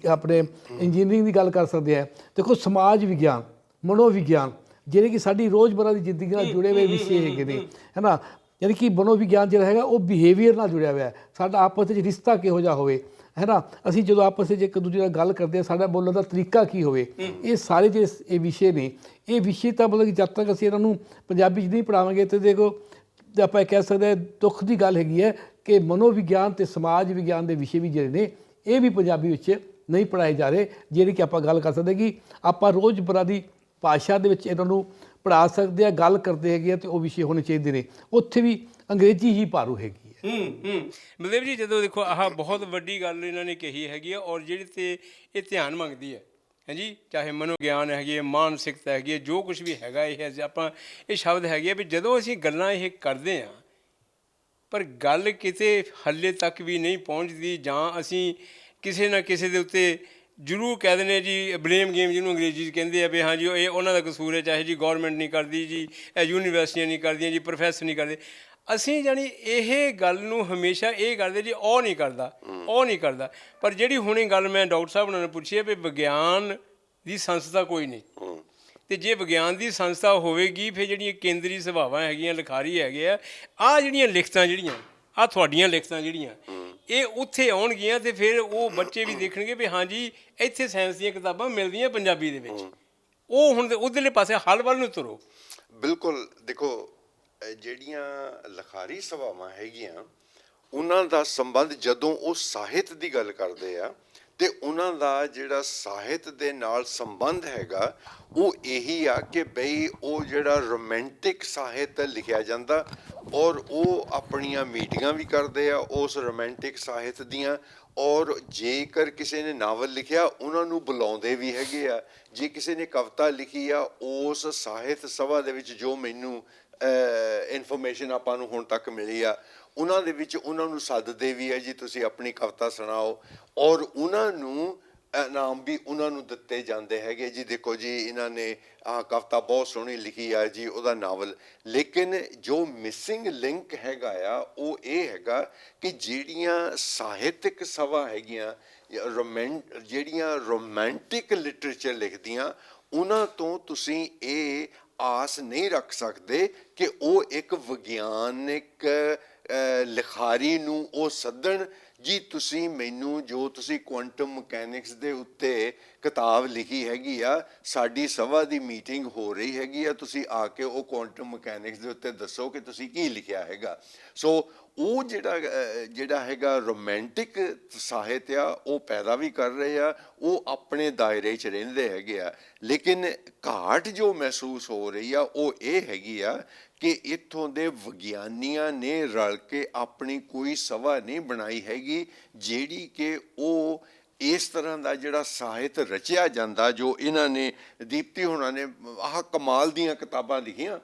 ਆਪਣੇ ਇੰਜੀਨੀਅਰਿੰਗ ਦੀ ਗੱਲ ਕਰ ਸਕਦੇ ਹਾਂ। ਦੇਖੋ, ਸਮਾਜ ਵਿਗਿਆਨ, ਮਨੋਵਿਗਿਆਨ, ਜਿਹੜੇ ਕਿ ਸਾਡੀ ਰੋਜ਼ਮਰ੍ਹਾ ਦੀ ਜ਼ਿੰਦਗੀ ਨਾਲ ਜੁੜੇ ਹੋਏ ਵਿਸ਼ੇ ਹੈਗੇ ਨੇ, ਹੈ ਨਾ। ਯਾਨੀ ਕਿ ਮਨੋਵਿਗਿਆਨ ਜਿਹੜਾ ਹੈਗਾ ਉਹ ਬਿਹੇਵੀਅਰ ਨਾਲ ਜੁੜਿਆ ਹੋਇਆ ਹੈ, ਸਾਡਾ ਆਪਸ ਵਿੱਚ ਰਿਸ਼ਤਾ ਕਿਹੋ ਜਿਹਾ ਹੋਵੇ, ਹੈ ਨਾ। ਅਸੀਂ ਜਦੋਂ ਆਪਸ ਵਿੱਚ ਇੱਕ ਦੂਜੇ ਨਾਲ ਗੱਲ ਕਰਦੇ ਹਾਂ, ਸਾਡਾ ਬੋਲਣ ਦਾ ਤਰੀਕਾ ਕੀ ਹੋਵੇ, ਇਹ ਸਾਰੇ ਜਿਹੜੇ ਇਹ ਵਿਸ਼ੇ ਨੇ, ਇਹ ਵਿਸ਼ੇ ਤਾਂ ਮਤਲਬ ਕਿ ਜਦ ਤੱਕ ਅਸੀਂ ਇਹਨਾਂ ਨੂੰ ਪੰਜਾਬੀ 'ਚ ਨਹੀਂ ਪੜ੍ਹਾਵਾਂਗੇ ਤੇ ਦੇਖੋ ਤੇ ਆਪਾਂ ਇਹ ਕਹਿ ਸਕਦੇ ਹਾਂ ਦੁੱਖ ਦੀ ਗੱਲ ਹੈਗੀ ਹੈ ਕਿ ਮਨੋਵਿਗਿਆਨ ਤੇ ਸਮਾਜ ਵਿਗਿਆਨ ਦੇ ਵਿਸ਼ੇ ਵੀ ਜਿਹੜੇ ਨੇ ਇਹ ਵੀ ਪੰਜਾਬੀ ਵਿੱਚ ਨਹੀਂ ਪੜ੍ਹਾਏ ਜਾ ਰਹੇ, ਜਿਹੜੀ ਕਿ ਆਪਾਂ ਗੱਲ ਕਰ ਸਕਦੇ ਕਿ ਆਪਾਂ ਰੋਜ਼ਮर्रा ਦੀ ਭਾਸ਼ਾ ਦੇ ਵਿੱਚ ਇਹਨਾਂ ਨੂੰ ਪੜ੍ਹਾ ਸਕਦੇ ਆ, ਗੱਲ ਕਰਦੇ ਹੈਗੇ ਆ, ਤੇ ਉਹ ਵਿਸ਼ੇ ਹੋਣੇ ਚਾਹੀਦੇ ਨੇ। ਉੱਥੇ ਵੀ ਅੰਗਰੇਜ਼ੀ ਹੀ ਭਾਰੂ ਹੈਗੀ ਹੈ। ਬਲਦੇਵ ਜੀ, ਜਦੋਂ ਦੇਖੋ ਆਹ ਬਹੁਤ ਵੱਡੀ ਗੱਲ ਇਹਨਾਂ ਨੇ ਕਹੀ ਹੈਗੀ ਆ, ਔਰ ਜਿਹੜੀ ਤੇ ਇਹ ਧਿਆਨ ਮੰਗਦੀ ਹੈ ਹਾਂਜੀ, ਚਾਹੇ ਮਨੋਵਿਗਿਆਨ ਹੈਗੀ ਹੈ, ਮਾਨਸਿਕਤਾ ਹੈਗੀ ਹੈ, ਜੋ ਕੁਝ ਵੀ ਹੈਗਾ ਇਹ ਆਪਾਂ ਇਹ ਸ਼ਬਦ ਹੈਗੇ ਆ ਵੀ ਜਦੋਂ ਅਸੀਂ ਗੱਲਾਂ ਇਹ ਕਰਦੇ ਹਾਂ ਪਰ ਗੱਲ ਕਿਤੇ ਹੱਲੇ ਤੱਕ ਵੀ ਨਹੀਂ ਪਹੁੰਚਦੀ, ਜਾਂ ਅਸੀਂ ਕਿਸੇ ਨਾ ਕਿਸੇ ਦੇ ਉੱਤੇ ਜ਼ਰੂਰ ਕਹਿ ਦਿੰਦੇ ਜੀ ਬਲੇਮ ਗੇਮ ਜਿਹਨੂੰ ਅੰਗਰੇਜ਼ੀ 'ਚ ਕਹਿੰਦੇ ਆ ਵੀ ਹਾਂ ਜੀ ਇਹ ਉਹਨਾਂ ਦਾ ਕਸੂਰ ਹੈ, ਚਾਹੇ ਜੀ ਗੌਰਮੈਂਟ ਨਹੀਂ ਕਰਦੀ ਜੀ, ਇਹ ਯੂਨੀਵਰਸਿਟੀਆਂ ਨਹੀਂ ਕਰਦੀਆਂ ਜੀ, ਪ੍ਰੋਫੈਸਰ ਨਹੀਂ ਕਰਦੇ। ਅਸੀਂ ਜਾਣੀ ਇਹ ਗੱਲ ਨੂੰ ਹਮੇਸ਼ਾ ਇਹ ਕਰਦੇ ਜੀ ਉਹ ਨਹੀਂ ਕਰਦਾ, ਉਹ ਨਹੀਂ ਕਰਦਾ। ਪਰ ਜਿਹੜੀ ਹੁਣੇ ਗੱਲ ਮੈਂ ਡਾਕਟਰ ਸਾਹਿਬ ਉਹਨਾਂ ਨੇ ਪੁੱਛੀ ਹੈ ਵੀ ਵਿਗਿਆਨ ਦੀ ਸੰਸਥਾ ਕੋਈ ਨਹੀਂ, ਅਤੇ ਜੇ ਵਿਗਿਆਨ ਦੀ ਸੰਸਥਾ ਹੋਵੇਗੀ ਫਿਰ ਜਿਹੜੀਆਂ ਕੇਂਦਰੀ ਸਭਾਵਾਂ ਹੈਗੀਆਂ, ਲਿਖਾਰੀ ਹੈਗੇ ਆ, ਆਹ ਜਿਹੜੀਆਂ ਲਿਖਤਾਂ ਜਿਹੜੀਆਂ ਆਹ ਤੁਹਾਡੀਆਂ ਲਿਖਤਾਂ ਜਿਹੜੀਆਂ ਇਹ ਉੱਥੇ ਆਉਣਗੀਆਂ, ਅਤੇ ਫਿਰ ਉਹ ਬੱਚੇ ਵੀ ਦੇਖਣਗੇ ਵੀ ਹਾਂਜੀ ਇੱਥੇ ਸਾਇੰਸ ਦੀਆਂ ਕਿਤਾਬਾਂ ਮਿਲਦੀਆਂ ਪੰਜਾਬੀ ਦੇ ਵਿੱਚ। ਉਹ ਹੁਣ ਉੱਧਰਲੇ ਪਾਸੇ ਹੱਲ ਵੱਲ ਨੂੰ ਤੁਰੋ। ਬਿਲਕੁਲ। ਦੇਖੋ ਜਿਹੜੀਆਂ ਲਿਖਾਰੀ ਸਭਾਵਾਂ ਹੈਗੀਆਂ ਉਹਨਾਂ ਦਾ ਸੰਬੰਧ ਜਦੋਂ ਉਹ ਸਾਹਿਤ ਦੀ ਗੱਲ ਕਰਦੇ ਆ ਤੇ ਉਹਨਾਂ ਦਾ ਜਿਹੜਾ ਸਾਹਿਤ ਦੇ ਨਾਲ ਸੰਬੰਧ ਹੈਗਾ ਉਹ ਇਹੀ ਆ ਕਿ ਬਈ ਉਹ ਜਿਹੜਾ ਰੋਮਾਂਟਿਕ ਸਾਹਿਤ ਲਿਖਿਆ ਜਾਂਦਾ ਔਰ ਉਹ ਆਪਣੀਆਂ ਮੀਟਿੰਗਾਂ ਵੀ ਕਰਦੇ ਆ ਉਸ ਰੋਮਾਂਟਿਕ ਸਾਹਿਤ ਦੀਆਂ, ਔਰ ਜੇਕਰ ਕਿਸੇ ਨੇ ਨਾਵਲ ਲਿਖਿਆ ਉਹਨਾਂ ਨੂੰ ਬੁਲਾਉਂਦੇ ਵੀ ਹੈਗੇ ਆ। ਜੇ ਕਿਸੇ ਨੇ ਕਵਿਤਾ ਲਿਖੀ ਆ ਉਸ ਸਾਹਿਤ ਸਭਾ ਦੇ ਵਿੱਚ ਜੋ ਮੈਨੂੰ ਇਨਫੋਰਮੇਸ਼ਨ ਆਪਾਂ ਨੂੰ ਹੁਣ ਤੱਕ ਮਿਲੀ ਆ ਉਹਨਾਂ ਦੇ ਵਿੱਚ ਉਹਨਾਂ ਨੂੰ ਸੱਦਦੇ ਵੀ ਹੈ ਜੀ ਤੁਸੀਂ ਆਪਣੀ ਕਵਿਤਾ ਸੁਣਾਓ, ਔਰ ਉਹਨਾਂ ਨੂੰ ਇਨਾਮ ਵੀ ਉਹਨਾਂ ਨੂੰ ਦਿੱਤੇ ਜਾਂਦੇ ਹੈਗੇ ਜੀ, ਦੇਖੋ ਜੀ ਇਹਨਾਂ ਨੇ ਆਹ ਕਵਿਤਾ ਬਹੁਤ ਸੋਹਣੀ ਲਿਖੀ ਆ ਜੀ, ਉਹਦਾ ਨਾਵਲ। ਲੇਕਿਨ ਜੋ ਮਿਸਿੰਗ ਲਿੰਕ ਹੈਗਾ ਆ ਉਹ ਇਹ ਹੈਗਾ ਕਿ ਜਿਹੜੀਆਂ ਸਾਹਿਤਕ ਸਭਾ ਹੈਗੀਆਂ ਜਿਹੜੀਆਂ ਰੋਮਾਂਟਿਕ ਲਿਟਰੇਚਰ ਲਿਖਦੀਆਂ ਉਹਨਾਂ ਤੋਂ ਤੁਸੀਂ ਇਹ ਆਸ ਨਹੀਂ ਰੱਖ ਸਕਦੇ ਕਿ ਉਹ ਇੱਕ ਵਿਗਿਆਨਿਕ ਲਿਖਾਰੀ ਨੂੰ ਉਹ ਸੱਦਣ ਜੀ ਤੁਸੀਂ ਮੈਨੂੰ ਜੋ ਤੁਸੀਂ ਕੁਆਂਟਮ ਮਕੈਨਿਕਸ ਦੇ ਉੱਤੇ ਕਿਤਾਬ ਲਿਖੀ ਹੈਗੀ ਆ, ਸਾਡੀ ਸਭਾ ਦੀ ਮੀਟਿੰਗ ਹੋ ਰਹੀ ਹੈਗੀ ਆ, ਤੁਸੀਂ ਆ ਕੇ ਉਹ ਕੁਆਂਟਮ ਮਕੈਨਿਕਸ ਦੇ ਉੱਤੇ ਦੱਸੋ ਕਿ ਤੁਸੀਂ ਕੀ ਲਿਖਿਆ ਹੈਗਾ। ਸੋ ਉਹ ਜਿਹੜਾ ਹੈਗਾ ਰੋਮਾਂਟਿਕ ਸਾਹਿਤ ਆ ਉਹ ਪੈਦਾ ਵੀ ਕਰ ਰਹੇ ਆ, ਉਹ ਆਪਣੇ ਦਾਇਰੇ 'ਚ ਰਹਿੰਦੇ ਹੈਗੇ ਆ। ਲੇਕਿਨ ਘਾਟ ਜੋ ਮਹਿਸੂਸ ਹੋ ਰਹੀ ਆ ਉਹ ਇਹ ਹੈਗੀ ਆ ਕਿ ਇੱਥੋਂ ਦੇ ਵਿਗਿਆਨੀਆਂ ਨੇ ਰਲ ਕੇ ਆਪਣੀ ਕੋਈ ਸਭਾ ਨਹੀਂ ਬਣਾਈ ਹੈਗੀ ਜਿਹੜੀ ਕਿ ਉਹ ਇਸ ਤਰ੍ਹਾਂ ਦਾ ਜਿਹੜਾ ਸਾਹਿਤ ਰਚਿਆ ਜਾਂਦਾ ਜੋ ਇਹਨਾਂ ਨੇ ਦੀਪਤੀ ਹੋਣਾ ਨੇ ਆਹ ਕਮਾਲ ਦੀਆਂ ਕਿਤਾਬਾਂ ਲਿਖੀਆਂ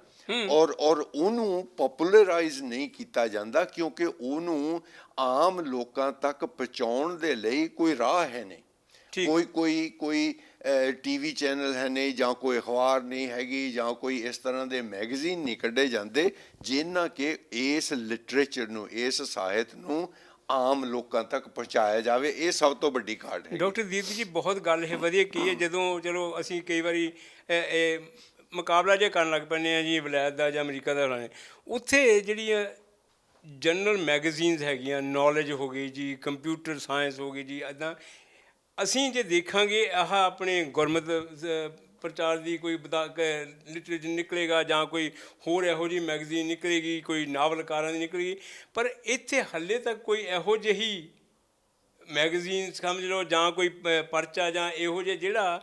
ਔਰ ਉਹਨੂੰ ਪਪੂਲਰਾਈਜ਼ ਨਹੀਂ ਕੀਤਾ ਜਾਂਦਾ ਕਿਉਂਕਿ ਉਹਨੂੰ ਆਮ ਲੋਕਾਂ ਤੱਕ ਪਹੁੰਚਾਉਣ ਦੇ ਲਈ ਕੋਈ ਰਾਹ ਹੈ ਨਹੀਂ, ਕੋਈ ਟੀਵੀ ਚੈਨਲ ਹੈ ਨਹੀਂ ਜਾਂ ਕੋਈ ਅਖਬਾਰ ਨਹੀਂ ਹੈਗੀ ਜਾਂ ਕੋਈ ਇਸ ਤਰ੍ਹਾਂ ਦੇ ਮੈਗਜ਼ੀਨ ਨਹੀਂ ਕੱਢੇ ਜਾਂਦੇ ਜਿਨ੍ਹਾਂ ਕਿ ਇਸ ਲਿਟਰੇਚਰ ਨੂੰ ਇਸ ਸਾਹਿਤ ਨੂੰ ਆਮ ਲੋਕਾਂ ਤੱਕ ਪਹੁੰਚਾਇਆ ਜਾਵੇ। ਇਹ ਸਭ ਤੋਂ ਵੱਡੀ ਘਾਟ ਹੈ। ਡਾਕਟਰ ਦੀਪ ਜੀ ਬਹੁਤ ਗੱਲ ਇਹ ਵਧੀਆ ਕੀ ਹੈ, ਜਦੋਂ ਚਲੋ ਅਸੀਂ ਕਈ ਵਾਰੀ ਇਹ ਮੁਕਾਬਲਾ ਜਿਹਾ ਕਰਨ ਲੱਗ ਪੈਂਦੇ ਹਾਂ ਜੀ ਵਲਾਇਤ ਦਾ ਜਾਂ ਅਮਰੀਕਾ ਦਾ ਲਾਣੇ, ਉੱਥੇ ਜਿਹੜੀਆਂ ਜਨਰਲ ਮੈਗਜ਼ੀਨਸ ਹੈਗੀਆਂ, ਨੌਲੇਜ ਹੋ ਗਈ ਜੀ, ਕੰਪਿਊਟਰ ਸਾਇੰਸ ਹੋ ਗਈ ਜੀ, ਇੱਦਾਂ ਅਸੀਂ ਜੇ ਦੇਖਾਂਗੇ ਆਹ ਆਪਣੇ ਗੁਰਮਤ ਪ੍ਰਚਾਰ ਦੀ ਕੋਈ ਲਿਟਰੇਚਰ ਨਿਕਲੇਗਾ ਜਾਂ ਕੋਈ ਹੋਰ ਇਹੋ ਜਿਹੀ ਮੈਗਜ਼ੀਨ ਨਿਕਲੇਗੀ, ਕੋਈ ਨਾਵਲਕਾਰਾਂ ਦੀ ਨਿਕਲੇਗੀ, ਪਰ ਇੱਥੇ ਹਾਲੇ ਤੱਕ ਕੋਈ ਇਹੋ ਜਿਹੀ ਮੈਗਜ਼ੀਨ ਸਮਝ ਲਓ ਜਾਂ ਕੋਈ ਪਰਚਾ ਜਾਂ ਇਹੋ ਜਿਹਾ ਜਿਹੜਾ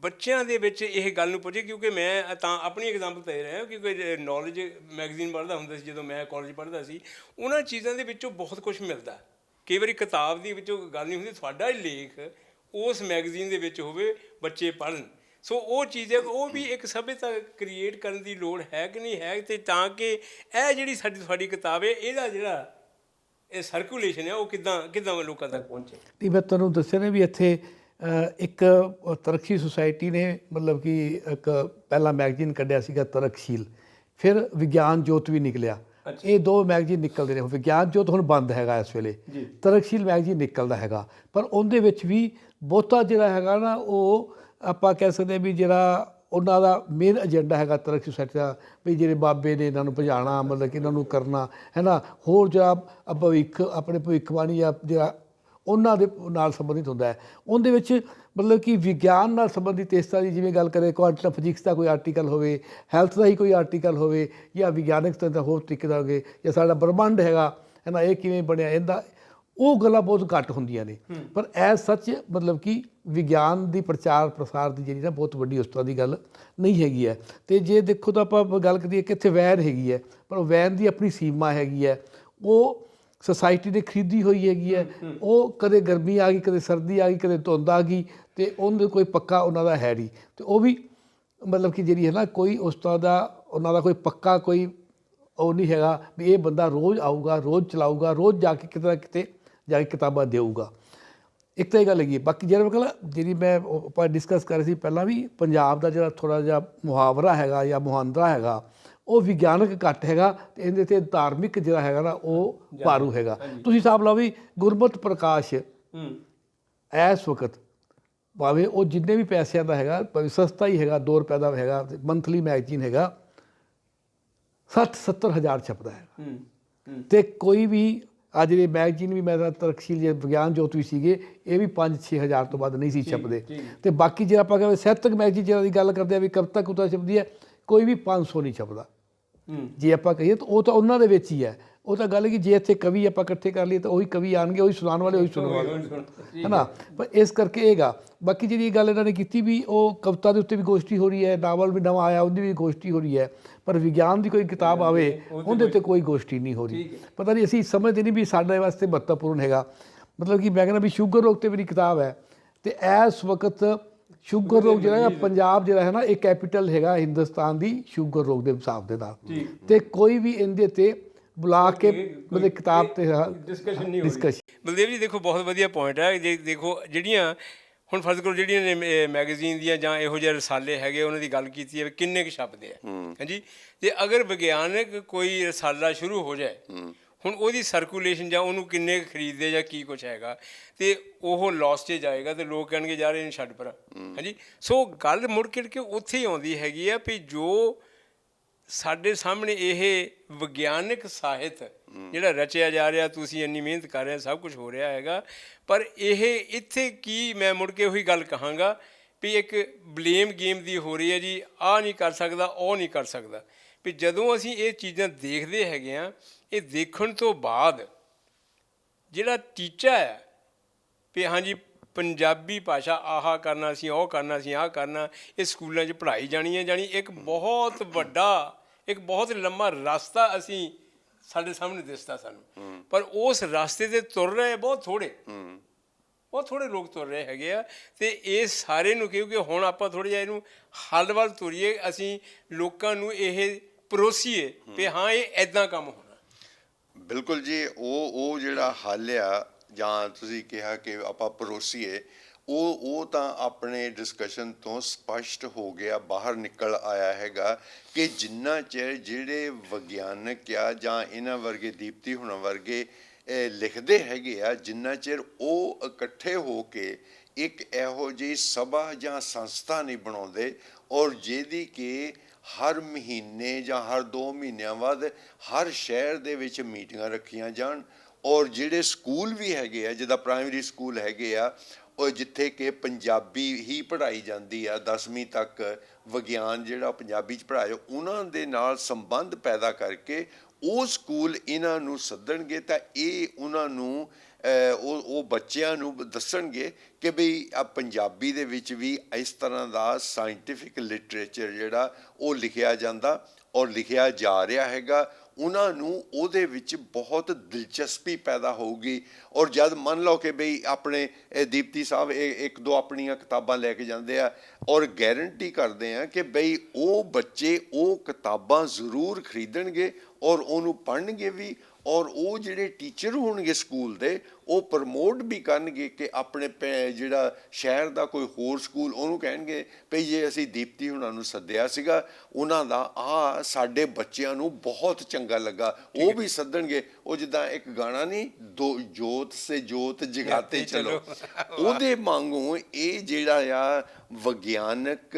ਬੱਚਿਆਂ ਦੇ ਵਿੱਚ ਇਹ ਗੱਲ ਨੂੰ ਪੁੱਛੇ। ਕਿਉਂਕਿ ਮੈਂ ਤਾਂ ਆਪਣੀ ਐਗਜ਼ਾਮਪਲ ਦੇ ਰਿਹਾ ਕਿਉਂਕਿ ਨੌਲੇਜ ਮੈਗਜ਼ੀਨ ਪੜ੍ਹਦਾ ਹੁੰਦਾ ਸੀ ਜਦੋਂ ਮੈਂ ਕਾਲਜ ਪੜ੍ਹਦਾ ਸੀ, ਉਹਨਾਂ ਚੀਜ਼ਾਂ ਦੇ ਵਿੱਚੋਂ ਬਹੁਤ ਕੁਛ ਮਿਲਦਾ। ਕਈ ਵਾਰੀ ਕਿਤਾਬ ਦੀ ਵਿੱਚੋਂ ਗੱਲ ਨਹੀਂ ਹੁੰਦੀ, ਤੁਹਾਡਾ ਹੀ ਲੇਖ ਉਸ ਮੈਗਜ਼ੀਨ ਦੇ ਵਿੱਚ ਹੋਵੇ, ਬੱਚੇ ਪੜ੍ਹਨ। ਸੋ ਉਹ ਚੀਜ਼ ਹੈ, ਉਹ ਵੀ ਇੱਕ ਸਭਿਅਤਾ ਕ੍ਰੀਏਟ ਕਰਨ ਦੀ ਲੋੜ ਹੈ ਕਿ ਨਹੀਂ ਹੈ, ਅਤੇ ਤਾਂ ਕਿ ਇਹ ਜਿਹੜੀ ਤੁਹਾਡੀ ਕਿਤਾਬ ਹੈ ਇਹਦਾ ਜਿਹੜਾ ਇਹ ਸਰਕੂਲੇਸ਼ਨ ਹੈ ਉਹ ਕਿੱਦਾਂ ਲੋਕਾਂ ਤੱਕ ਪਹੁੰਚੇ। ਨਹੀਂ, ਮੈਂ ਤੁਹਾਨੂੰ ਦੱਸਿਆ ਨਾ ਵੀ ਇੱਥੇ ਇੱਕ ਤਰਕਸ਼ੀਲ ਸੁਸਾਇਟੀ ਨੇ ਮਤਲਬ ਕਿ ਇੱਕ ਪਹਿਲਾ ਮੈਗਜ਼ੀਨ ਕੱਢਿਆ ਸੀਗਾ ਤਰਕਸ਼ੀਲ, ਫਿਰ ਵਿਗਿਆਨ ਜੋਤ ਵੀ ਨਿਕਲਿਆ। ਇਹ ਦੋ ਮੈਗਜ਼ੀਨ ਨਿਕਲਦੇ ਨੇ। ਵਿਗਿਆਨ ਜੋਤ ਹੁਣ ਬੰਦ ਹੈਗਾ ਇਸ ਵੇਲੇ, ਤਰਕਸ਼ੀਲ ਮੈਗਜ਼ੀਨ ਨਿਕਲਦਾ ਹੈਗਾ, ਪਰ ਉਹਦੇ ਵਿੱਚ ਵੀ ਬਹੁਤਾ ਜਿਹੜਾ ਹੈਗਾ ਨਾ ਉਹ ਆਪਾਂ ਕਹਿ ਸਕਦੇ ਵੀ ਜਿਹੜਾ ਉਹਨਾਂ ਦਾ ਮੇਨ ਏਜੰਡਾ ਹੈਗਾ ਤਰਕਸ਼ੀਲ ਸੁਸਾਇਟੀ ਦਾ ਵੀ ਜਿਹੜੇ ਬਾਬੇ ਨੇ ਇਹਨਾਂ ਨੂੰ ਭਜਾਉਣਾ, ਮਤਲਬ ਕਿ ਇਹਨਾਂ ਨੂੰ ਕਰਨਾ ਹੈ ਨਾ, ਹੋਰ ਜਿਹੜਾ ਭਵਿੱਖ ਆਪਣੇ ਭਵਿੱਖਬਾਣੀ ਜਾਂ ਜਿਹੜਾ ਉਹਨਾਂ ਦੇ ਨਾਲ ਸੰਬੰਧਿਤ ਹੁੰਦਾ ਹੈ। ਉਹਦੇ ਵਿੱਚ ਮਤਲਬ ਕਿ ਵਿਗਿਆਨ ਨਾਲ ਸੰਬੰਧਿਤ ਇਸ ਤਰ੍ਹਾਂ ਦੀ ਜਿਵੇਂ ਗੱਲ ਕਰੇ ਕੁਆਂਟਮ ਫਿਜ਼ਿਕਸ ਦਾ ਕੋਈ ਆਰਟੀਕਲ ਹੋਵੇ, ਹੈਲਥ ਦਾ ਹੀ ਕੋਈ ਆਰਟੀਕਲ ਹੋਵੇ, ਜਾਂ ਵਿਗਿਆਨਕ ਤਰ੍ਹਾਂ ਦਾ ਹੋਰ ਤਰੀਕੇ ਦਾ ਹੋਵੇ, ਜਾਂ ਸਾਡਾ ਬ੍ਰਹਮੰਡ ਹੈਗਾ ਹੈ ਨਾ, ਇਹ ਕਿਵੇਂ ਬਣਿਆ, ਇਹਦਾ ਉਹ ਗੱਲਾਂ ਬਹੁਤ ਘੱਟ ਹੁੰਦੀਆਂ ਨੇ। ਪਰ ਐਜ਼ ਸੱਚ ਮਤਲਬ ਕਿ ਵਿਗਿਆਨ ਦੀ ਪ੍ਰਚਾਰ ਪ੍ਰਸਾਰ ਦੀ ਜਿਹੜੀ ਨਾ ਬਹੁਤ ਵੱਡੀ ਉਸ ਤਰ੍ਹਾਂ ਦੀ ਗੱਲ ਨਹੀਂ ਹੈਗੀ ਹੈ। ਅਤੇ ਜੇ ਦੇਖੋ ਤਾਂ ਆਪਾਂ ਗੱਲ ਕਰੀਏ ਕਿ ਇੱਥੇ ਵੈਨ ਹੈਗੀ ਹੈ, ਪਰ ਉਹ ਵੈਨ ਦੀ ਆਪਣੀ ਸੀਮਾ ਹੈਗੀ ਹੈ, ਉਹ ਸੁਸਾਇਟੀ ਨੇ ਖਰੀਦੀ ਹੋਈ ਹੈਗੀ ਹੈ। ਉਹ ਕਦੇ ਗਰਮੀ ਆ ਗਈ, ਕਦੇ ਸਰਦੀ ਆ ਗਈ, ਕਦੇ ਧੁੰਦ ਆ ਗਈ, ਅਤੇ ਉਹਦੇ ਕੋਈ ਪੱਕਾ ਉਹਨਾਂ ਦਾ ਹੈ ਨਹੀਂ। ਅਤੇ ਉਹ ਵੀ ਮਤਲਬ ਕਿ ਜਿਹੜੀ ਹੈ ਨਾ ਕੋਈ ਉਸ ਤਰ੍ਹਾਂ ਦਾ ਉਹਨਾਂ ਦਾ ਕੋਈ ਪੱਕਾ ਕੋਈ ਉਹ ਨਹੀਂ ਹੈਗਾ ਵੀ ਇਹ ਬੰਦਾ ਰੋਜ਼ ਆਊਗਾ, ਰੋਜ਼ ਚਲਾਊਗਾ, ਰੋਜ਼ ਜਾ ਕੇ ਕਿਤੇ ਨਾ ਕਿਤੇ ਜਾ ਕੇ ਕਿਤਾਬਾਂ ਦੇਊਗਾ। ਇੱਕ ਤਾਂ ਇਹ ਗੱਲ ਹੈਗੀ। ਬਾਕੀ ਜਿਹੜਾ ਮੈਂ ਕਹਿੰਦਾ ਜਿਹੜੀ ਮੈਂ ਆਪਾਂ ਡਿਸਕਸ ਕਰ ਰਹੇ ਸੀ ਪਹਿਲਾਂ ਵੀ, ਪੰਜਾਬ ਦਾ ਜਿਹੜਾ ਥੋੜ੍ਹਾ ਜਿਹਾ ਮੁਹਾਵਰਾ ਹੈਗਾ ਜਾਂ ਮੁਹਾਂਦਰਾ ਹੈਗਾ ਉਹ ਵਿਗਿਆਨਕ ਘੱਟ ਹੈਗਾ, ਅਤੇ ਇਹਦੇ 'ਤੇ ਧਾਰਮਿਕ ਜਿਹੜਾ ਹੈਗਾ ਨਾ ਉਹ ਭਾਰੂ ਹੈਗਾ। ਤੁਸੀਂ ਹਿਸਾਬ ਲਾਓ ਵੀ ਗੁਰਮਤਿ ਪ੍ਰਕਾਸ਼ ਇਸ ਵਕਤ ਭਾਵੇਂ ਉਹ ਜਿੰਨੇ ਵੀ ਪੈਸਿਆਂ ਦਾ ਹੈਗਾ, ਭਾਵੇਂ ਸਸਤਾ ਹੀ ਹੈਗਾ, 2 ਰੁਪਏ ਦਾ ਹੈਗਾ, ਮੰਥਲੀ ਮੈਗਜ਼ੀਨ ਹੈਗਾ, 60-70 ਹਜ਼ਾਰ ਛਪਦਾ ਹੈਗਾ। ਅਤੇ ਕੋਈ ਵੀ ਆ ਜਿਹੜੇ ਮੈਗਜ਼ੀਨ ਵੀ ਮੈਂ ਤਰਕਸ਼ੀਲ ਜੇ ਵਿਗਿਆਨ ਜੋਤ ਵੀ ਸੀਗੇ, ਇਹ ਵੀ 5-6 ਹਜ਼ਾਰ ਤੋਂ ਵੱਧ ਨਹੀਂ ਸੀ ਛਪਦੇ। ਅਤੇ ਬਾਕੀ ਜੇ ਆਪਾਂ ਕਹਿੰਦੇ ਸਾਹਿਤਕ ਮੈਗਜ਼ੀਨ ਜਿਹਨਾਂ ਦੀ ਗੱਲ ਕਰਦੇ ਆ ਵੀ ਕਵਿਤਾ ਕੁਵਿਤਾ ਛਪਦੀ ਹੈ, ਕੋਈ ਵੀ 500 ਨਹੀਂ ਛਪਦਾ। ਜੇ ਆਪਾਂ ਕਹੀਏ ਤਾਂ ਉਹ ਤਾਂ ਉਹਨਾਂ ਦੇ ਵਿੱਚ ਹੀ ਹੈ। ਉਹ ਤਾਂ ਗੱਲ ਕਿ ਜੇ ਇੱਥੇ ਕਵੀ ਆਪਾਂ ਇਕੱਠੇ ਕਰ ਲਈਏ ਤਾਂ ਉਹੀ ਕਵੀ ਆਉਣਗੇ, ਉਹੀ ਸੁਣਾਉਣ ਵਾਲੇ ਉਹੀ ਸੁਣਨ ਵਾਲੇ, ਹੈ ਨਾ। ਪਰ ਇਸ ਕਰਕੇ ਇਹ ਗਾ। ਬਾਕੀ ਜਿਹੜੀ ਗੱਲ ਇਹਨਾਂ ਨੇ ਕੀਤੀ ਵੀ ਉਹ ਕਵਿਤਾ ਦੇ ਉੱਤੇ ਵੀ ਗੋਸ਼ਟੀ ਹੋ ਰਹੀ ਹੈ, ਨਾਵਲ ਵੀ ਨਵਾਂ ਆਇਆ ਉਹਦੀ ਵੀ ਗੋਸ਼ਟੀ ਹੋ ਰਹੀ ਹੈ, ਪਰ ਵਿਗਿਆਨ ਦੀ ਕੋਈ ਕਿਤਾਬ ਆਵੇ ਉਹਦੇ ਉੱਤੇ ਕੋਈ ਗੋਸ਼ਟੀ ਨਹੀਂ ਹੋ ਰਹੀ। ਪਤਾ ਨਹੀਂ ਅਸੀਂ ਸਮਝਦੇ ਨਹੀਂ ਵੀ ਸਾਡੇ ਵਾਸਤੇ ਮਹੱਤਵਪੂਰਨ ਹੈਗਾ। ਮਤਲਬ ਕਿ ਮੈਂ ਕਹਿੰਦਾ ਵੀ ਸ਼ੂਗਰ ਰੋਗ 'ਤੇ ਮੇਰੀ ਕਿਤਾਬ ਹੈ, ਅਤੇ ਇਸ ਵਕਤ ਸ਼ੂਗਰ ਰੋਗ ਜਿਹੜਾ ਪੰਜਾਬ ਜਿਹੜਾ ਹੈ ਨਾ ਇਹ ਕੈਪੀਟਲ ਹੈਗਾ ਹਿੰਦੁਸਤਾਨ ਦੀ ਸ਼ੂਗਰ ਰੋਗ ਦੇ ਹਿਸਾਬ ਦੇ ਨਾਲ, ਅਤੇ ਕੋਈ ਵੀ ਇਹਦੇ 'ਤੇ ਬੁਲਾ ਕੇ ਮਤਲਬ ਕਿਤਾਬ 'ਤੇ ਡਿਸਕਸ਼ਨ। ਬਲਦੇਵ ਜੀ ਦੇਖੋ ਬਹੁਤ ਵਧੀਆ ਪੁਆਇੰਟ ਹੈ। ਜੇ ਦੇਖੋ ਜਿਹੜੀਆਂ ਹੁਣ ਫਰਜ਼ ਕਰੋ ਜਿਹੜੀਆਂ ਨੇ ਮੈਗਜ਼ੀਨ ਦੀਆਂ ਜਾਂ ਇਹੋ ਜਿਹੇ ਰਸਾਲੇ ਹੈਗੇ ਉਹਨਾਂ ਦੀ ਗੱਲ ਕੀਤੀ ਹੈ ਵੀ ਕਿੰਨੇ ਕੁ ਛਪਦੇ ਆ, ਹਾਂਜੀ। ਅਤੇ ਅਗਰ ਵਿਗਿਆਨਕ ਕੋਈ ਰਸਾਲਾ ਸ਼ੁਰੂ ਹੋ ਜਾਏ, ਹੁਣ ਉਹਦੀ ਸਰਕੂਲੇਸ਼ਨ ਜਾਂ ਉਹਨੂੰ ਕਿੰਨੇ ਖਰੀਦਦੇ ਜਾਂ ਕੀ ਕੁਛ ਹੈਗਾ, ਅਤੇ ਉਹ ਲੋਸ 'ਚ ਜਾਏਗਾ ਅਤੇ ਲੋਕ ਕਹਿਣਗੇ ਯਾਰ ਇਹਨੂੰ ਛੱਡ ਪਰਾਂ, ਹਾਂਜੀ। ਸੋ ਗੱਲ ਮੁੜ ਕੇ ਉੱਥੇ ਹੀ ਆਉਂਦੀ ਹੈਗੀ ਆ ਵੀ ਜੋ ਸਾਡੇ ਸਾਹਮਣੇ ਇਹ ਵਿਗਿਆਨਕ ਸਾਹਿਤ ਜਿਹੜਾ ਰਚਿਆ ਜਾ ਰਿਹਾ, ਤੁਸੀਂ ਇੰਨੀ ਮਿਹਨਤ ਕਰ ਰਹੇ, ਸਭ ਕੁਝ ਹੋ ਰਿਹਾ ਹੈਗਾ, ਪਰ ਇਹ ਇੱਥੇ ਕੀ ਮੈਂ ਮੁੜ ਕੇ ਉਹੀ ਗੱਲ ਕਹਾਂਗਾ ਵੀ ਇੱਕ ਬਲੇਮ ਗੇਮ ਦੀ ਹੋ ਰਹੀ ਹੈ ਜੀ, ਆਹ ਨਹੀਂ ਕਰ ਸਕਦਾ, ਉਹ ਨਹੀਂ ਕਰ ਸਕਦਾ। ਵੀ ਜਦੋਂ ਅਸੀਂ ਇਹ ਚੀਜ਼ਾਂ ਦੇਖਦੇ ਹੈਗੇ ਹਾਂ, ਇਹ ਦੇਖਣ ਤੋਂ ਬਾਅਦ ਜਿਹੜਾ ਟੀਚਾ ਹੈ ਵੀ ਹਾਂਜੀ ਪੰਜਾਬੀ ਭਾਸ਼ਾ ਆਹ ਕਰਨਾ ਸੀ, ਉਹ ਕਰਨਾ ਸੀ, ਆਹ ਕਰਨਾ, ਇਹ ਸਕੂਲਾਂ 'ਚ ਪੜ੍ਹਾਈ ਜਾਣੀ ਹੈ, ਇੱਕ ਬਹੁਤ ਵੱਡਾ, ਇੱਕ ਬਹੁਤ ਲੰਮਾ ਰਸਤਾ ਅਸੀਂ ਸਾਡੇ ਸਾਹਮਣੇ ਦਿਸਦਾ ਸਾਨੂੰ, ਪਰ ਉਸ ਰਸਤੇ 'ਤੇ ਤੁਰ ਰਹੇ ਬਹੁਤ ਥੋੜ੍ਹੇ ਲੋਕ ਤੁਰ ਰਹੇ ਹੈਗੇ ਆ। ਅਤੇ ਇਹ ਸਾਰੇ ਨੂੰ ਕਿਉਂਕਿ ਹੁਣ ਆਪਾਂ ਥੋੜ੍ਹਾ ਜਿਹਾ ਇਹਨੂੰ ਹੱਲ ਵੱਲ ਤੁਰੀਏ, ਅਸੀਂ ਲੋਕਾਂ ਨੂੰ ਇਹ ਪਰੋਸੀਏ ਵੀ ਹਾਂ ਇਹ ਇੱਦਾਂ ਕੰਮ ਹੋਣਾ। ਬਿਲਕੁਲ ਜੀ। ਉਹ ਜਿਹੜਾ ਹੱਲ ਆ ਜਾਂ ਤੁਸੀਂ ਕਿਹਾ ਕਿ ਆਪਾਂ ਪਰੋਸੀਏ, ਉਹ ਤਾਂ ਆਪਣੇ ਡਿਸਕਸ਼ਨ ਤੋਂ ਸਪਸ਼ਟ ਹੋ ਗਿਆ, ਬਾਹਰ ਨਿਕਲ ਆਇਆ ਹੈਗਾ ਕਿ ਜਿੰਨਾ ਚਿਰ ਜਿਹੜੇ ਵਿਗਿਆਨਕ ਆ ਜਾਂ ਇਹਨਾਂ ਵਰਗੇ ਦੀਪਤੀ ਹੁਣਾਂ ਵਰਗੇ ਲਿਖਦੇ ਹੈਗੇ ਆ, ਜਿੰਨਾ ਚਿਰ ਉਹ ਇਕੱਠੇ ਹੋ ਕੇ ਇੱਕ ਇਹੋ ਜਿਹੀ ਸਭਾ ਜਾਂ ਸੰਸਥਾ ਨਹੀਂ ਬਣਾਉਂਦੇ, ਔਰ ਜਿਹਦੀ ਕਿ ਹਰ ਮਹੀਨੇ ਜਾਂ ਹਰ 2 ਮਹੀਨਿਆਂ ਬਾਅਦ ਹਰ ਸ਼ਹਿਰ ਦੇ ਵਿੱਚ ਮੀਟਿੰਗਾਂ ਰੱਖੀਆਂ ਜਾਣ, ਔਰ ਜਿਹੜੇ ਸਕੂਲ ਵੀ ਹੈਗੇ ਆ, ਜਿੱਦਾਂ ਪ੍ਰਾਇਮਰੀ ਸਕੂਲ ਹੈਗੇ ਆ, ਉਹ ਜਿੱਥੇ ਕਿ ਪੰਜਾਬੀ ਹੀ ਪੜ੍ਹਾਈ ਜਾਂਦੀ ਆ, 10ਵੀਂ ਤੱਕ ਵਿਗਿਆਨ ਜਿਹੜਾ ਪੰਜਾਬੀ 'ਚ ਪੜ੍ਹਾਇਆ, ਉਹਨਾਂ ਦੇ ਨਾਲ ਸੰਬੰਧ ਪੈਦਾ ਕਰਕੇ ਉਹ ਸਕੂਲ ਇਹਨਾਂ ਨੂੰ ਸੱਦਣਗੇ ਤਾਂ ਇਹ ਉਹਨਾਂ ਨੂੰ ਉਹ ਬੱਚਿਆਂ ਨੂੰ ਦੱਸਣਗੇ ਕਿ ਬਈ ਪੰਜਾਬੀ ਦੇ ਵਿੱਚ ਵੀ ਇਸ ਤਰ੍ਹਾਂ ਦਾ ਸਾਇੰਟੀਫਿਕ ਲਿਟਰੇਚਰ ਜਿਹੜਾ ਉਹ ਲਿਖਿਆ ਜਾਂਦਾ ਔਰ ਲਿਖਿਆ ਜਾ ਰਿਹਾ ਹੈਗਾ। ਉਹਨਾਂ ਨੂੰ ਉਹਦੇ ਵਿੱਚ ਬਹੁਤ ਦਿਲਚਸਪੀ ਪੈਦਾ ਹੋਊਗੀ। ਔਰ ਜਦ ਮੰਨ ਲਓ ਕਿ ਬਈ ਆਪਣੇ ਦੀਪਤੀ ਸਾਹਿਬ 1-2 ਆਪਣੀਆਂ ਕਿਤਾਬਾਂ ਲੈ ਕੇ ਜਾਂਦੇ ਆ, ਔਰ ਗਾਰੰਟੀ ਕਰਦੇ ਆ ਕਿ ਬਈ ਉਹ ਬੱਚੇ ਉਹ ਕਿਤਾਬਾਂ ਜ਼ਰੂਰ ਖਰੀਦਣਗੇ ਔਰ ਉਹਨੂੰ ਪੜ੍ਹਨਗੇ ਵੀ, ਔਰ ਉਹ ਜਿਹੜੇ ਟੀਚਰ ਹੋਣਗੇ ਸਕੂਲ ਦੇ ਉਹ ਪ੍ਰਮੋਟ ਵੀ ਕਰਨਗੇ ਕਿ ਆਪਣੇ ਜਿਹੜਾ ਸ਼ਹਿਰ ਦਾ ਕੋਈ ਹੋਰ ਸਕੂਲ ਉਹਨੂੰ ਕਹਿਣਗੇ ਭਈ ਜੇ ਅਸੀਂ ਦੀਪਤੀ ਹੁਣਾਂ ਨੂੰ ਸੱਦਿਆ ਸੀਗਾ, ਉਹਨਾਂ ਦਾ ਸਾਡੇ ਬੱਚਿਆਂ ਨੂੰ ਬਹੁਤ ਚੰਗਾ ਲੱਗਾ, ਉਹ ਵੀ ਸੱਦਣਗੇ। ਉਹ ਜਿੱਦਾਂ ਇੱਕ ਗਾਣਾ ਨਹੀਂ, ਜੋਤ ਸੇ ਜੋਤ ਜਗਾਤੇ ਚਲੋ, ਉਹਦੇ ਵਾਂਗੂ ਇਹ ਜਿਹੜਾ ਆ ਵਿਗਿਆਨਕ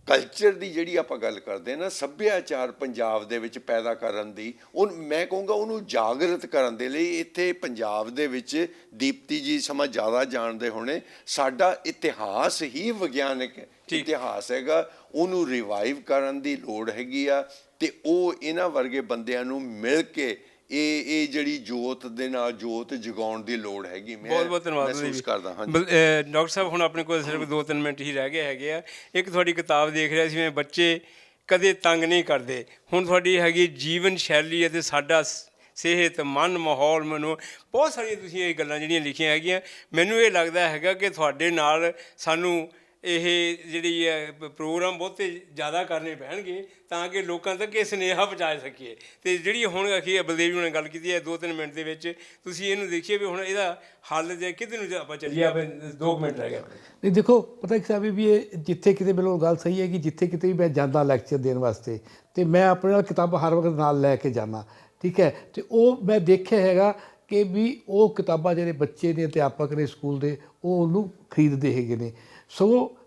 ਕਲਚਰ ਦੀ ਜਿਹੜੀ ਆਪਾਂ ਗੱਲ ਕਰਦੇ ਹਾਂ ਨਾ, ਸੱਭਿਆਚਾਰ ਪੰਜਾਬ ਦੇ ਵਿੱਚ ਪੈਦਾ ਕਰਨ ਦੀ, ਉਹ ਮੈਂ ਕਹੂੰਗਾ ਉਹਨੂੰ ਜਾਗਰਤ ਕਰਨ ਦੇ ਲਈ ਇੱਥੇ ਪੰਜਾਬ ਦੇ ਵਿੱਚ ਦੀਪਤੀ ਜੀ ਸਮਾਂ ਜ਼ਿਆਦਾ ਜਾਣਦੇ ਹੋਣੇ, ਸਾਡਾ ਇਤਿਹਾਸ ਹੀ ਵਿਗਿਆਨਕ ਇਤਿਹਾਸ ਹੈਗਾ, ਉਹਨੂੰ ਰਿਵਾਈਵ ਕਰਨ ਦੀ ਲੋੜ ਹੈਗੀ ਆ। ਅਤੇ ਉਹ ਇਹਨਾਂ ਵਰਗੇ ਬੰਦਿਆਂ ਨੂੰ ਮਿਲ ਕੇ ਇਹ ਜਿਹੜੀ ਜੋਤ ਦੇ ਨਾਲ ਜੋਤ ਜਗਾਉਣ ਦੀ ਲੋੜ ਹੈਗੀ। ਮੈਂ ਬਹੁਤ ਬਹੁਤ ਧੰਨਵਾਦ ਮਹਿਸੂਸ ਕਰਦਾ। ਹਾਂਜੀ ਡਾਕਟਰ ਸਾਹਿਬ, ਹੁਣ ਆਪਣੇ ਕੋਲ ਸਿਰਫ 2-3 ਮਿੰਟ ਹੀ ਰਹਿ ਗਏ ਹੈਗੇ ਆ। ਇੱਕ ਤੁਹਾਡੀ ਕਿਤਾਬ ਦੇਖ ਰਿਹਾ ਸੀ ਮੈਂ, ਬੱਚੇ ਕਦੇ ਤੰਗ ਨਹੀਂ ਕਰਦੇ। ਹੁਣ ਤੁਹਾਡੀ ਹੈਗੀ ਜੀਵਨ ਸ਼ੈਲੀ ਅਤੇ ਸਾਡਾ ਸਿਹਤ, ਮਨ, ਮਾਹੌਲ, ਮਨੋ, ਬਹੁਤ ਸਾਰੀਆਂ ਤੁਸੀਂ ਇਹ ਗੱਲਾਂ ਜਿਹੜੀਆਂ ਲਿਖੀਆਂ ਹੈਗੀਆਂ। ਮੈਨੂੰ ਇਹ ਲੱਗਦਾ ਹੈਗਾ ਕਿ ਤੁਹਾਡੇ ਨਾਲ ਸਾਨੂੰ ਇਹ ਜਿਹੜੀ ਹੈ ਪ੍ਰੋਗਰਾਮ ਬਹੁਤੇ ਜ਼ਿਆਦਾ ਕਰਨੇ ਪੈਣਗੇ ਤਾਂ ਕਿ ਲੋਕਾਂ ਤੱਕ ਇਹ ਸੁਨੇਹਾ ਪਹੁੰਚਾ ਸਕੀਏ। ਅਤੇ ਜਿਹੜੀ ਹੁਣ ਅਖੀ ਬਲਦੇਵ ਜੀ ਨੇ ਗੱਲ ਕੀਤੀ ਹੈ 2-3 ਮਿੰਟ ਦੇ ਵਿੱਚ, ਤੁਸੀਂ ਇਹਨੂੰ ਦੇਖੀਏ ਵੀ ਹੁਣ ਇਹਦਾ ਹੱਲ ਜੇ ਕਿਤੇ ਨੂੰ ਆਪਾਂ ਚੱਲੀਏ। ਆਪਣੇ 2 ਮਿੰਟ ਰਹਿ ਗਏ। ਨਹੀਂ ਦੇਖੋ, ਪਤਾ ਕਿ ਸਾਹਿਬ ਵੀ ਇਹ ਜਿੱਥੇ ਕਿਤੇ ਬਿਲਕੁਲ ਗੱਲ ਸਹੀ ਹੈ ਕਿ ਜਿੱਥੇ ਕਿਤੇ ਵੀ ਮੈਂ ਜਾਂਦਾ ਲੈਕਚਰ ਦੇਣ ਵਾਸਤੇ, ਅਤੇ ਮੈਂ ਆਪਣੇ ਨਾਲ ਕਿਤਾਬ ਹਰ ਵਕਤ ਨਾਲ ਲੈ ਕੇ ਜਾਂਦਾ, ਠੀਕ ਹੈ। ਅਤੇ ਉਹ ਮੈਂ ਦੇਖਿਆ ਹੈਗਾ ਕਿ ਵੀ ਉਹ ਕਿਤਾਬਾਂ ਜਿਹੜੇ ਬੱਚੇ ਨੇ, ਅਧਿਆਪਕ ਨੇ ਸਕੂਲ ਦੇ, ਉਹ ਉਹਨੂੰ ਖਰੀਦਦੇ ਹੈਗੇ ਨੇ। ਸੋ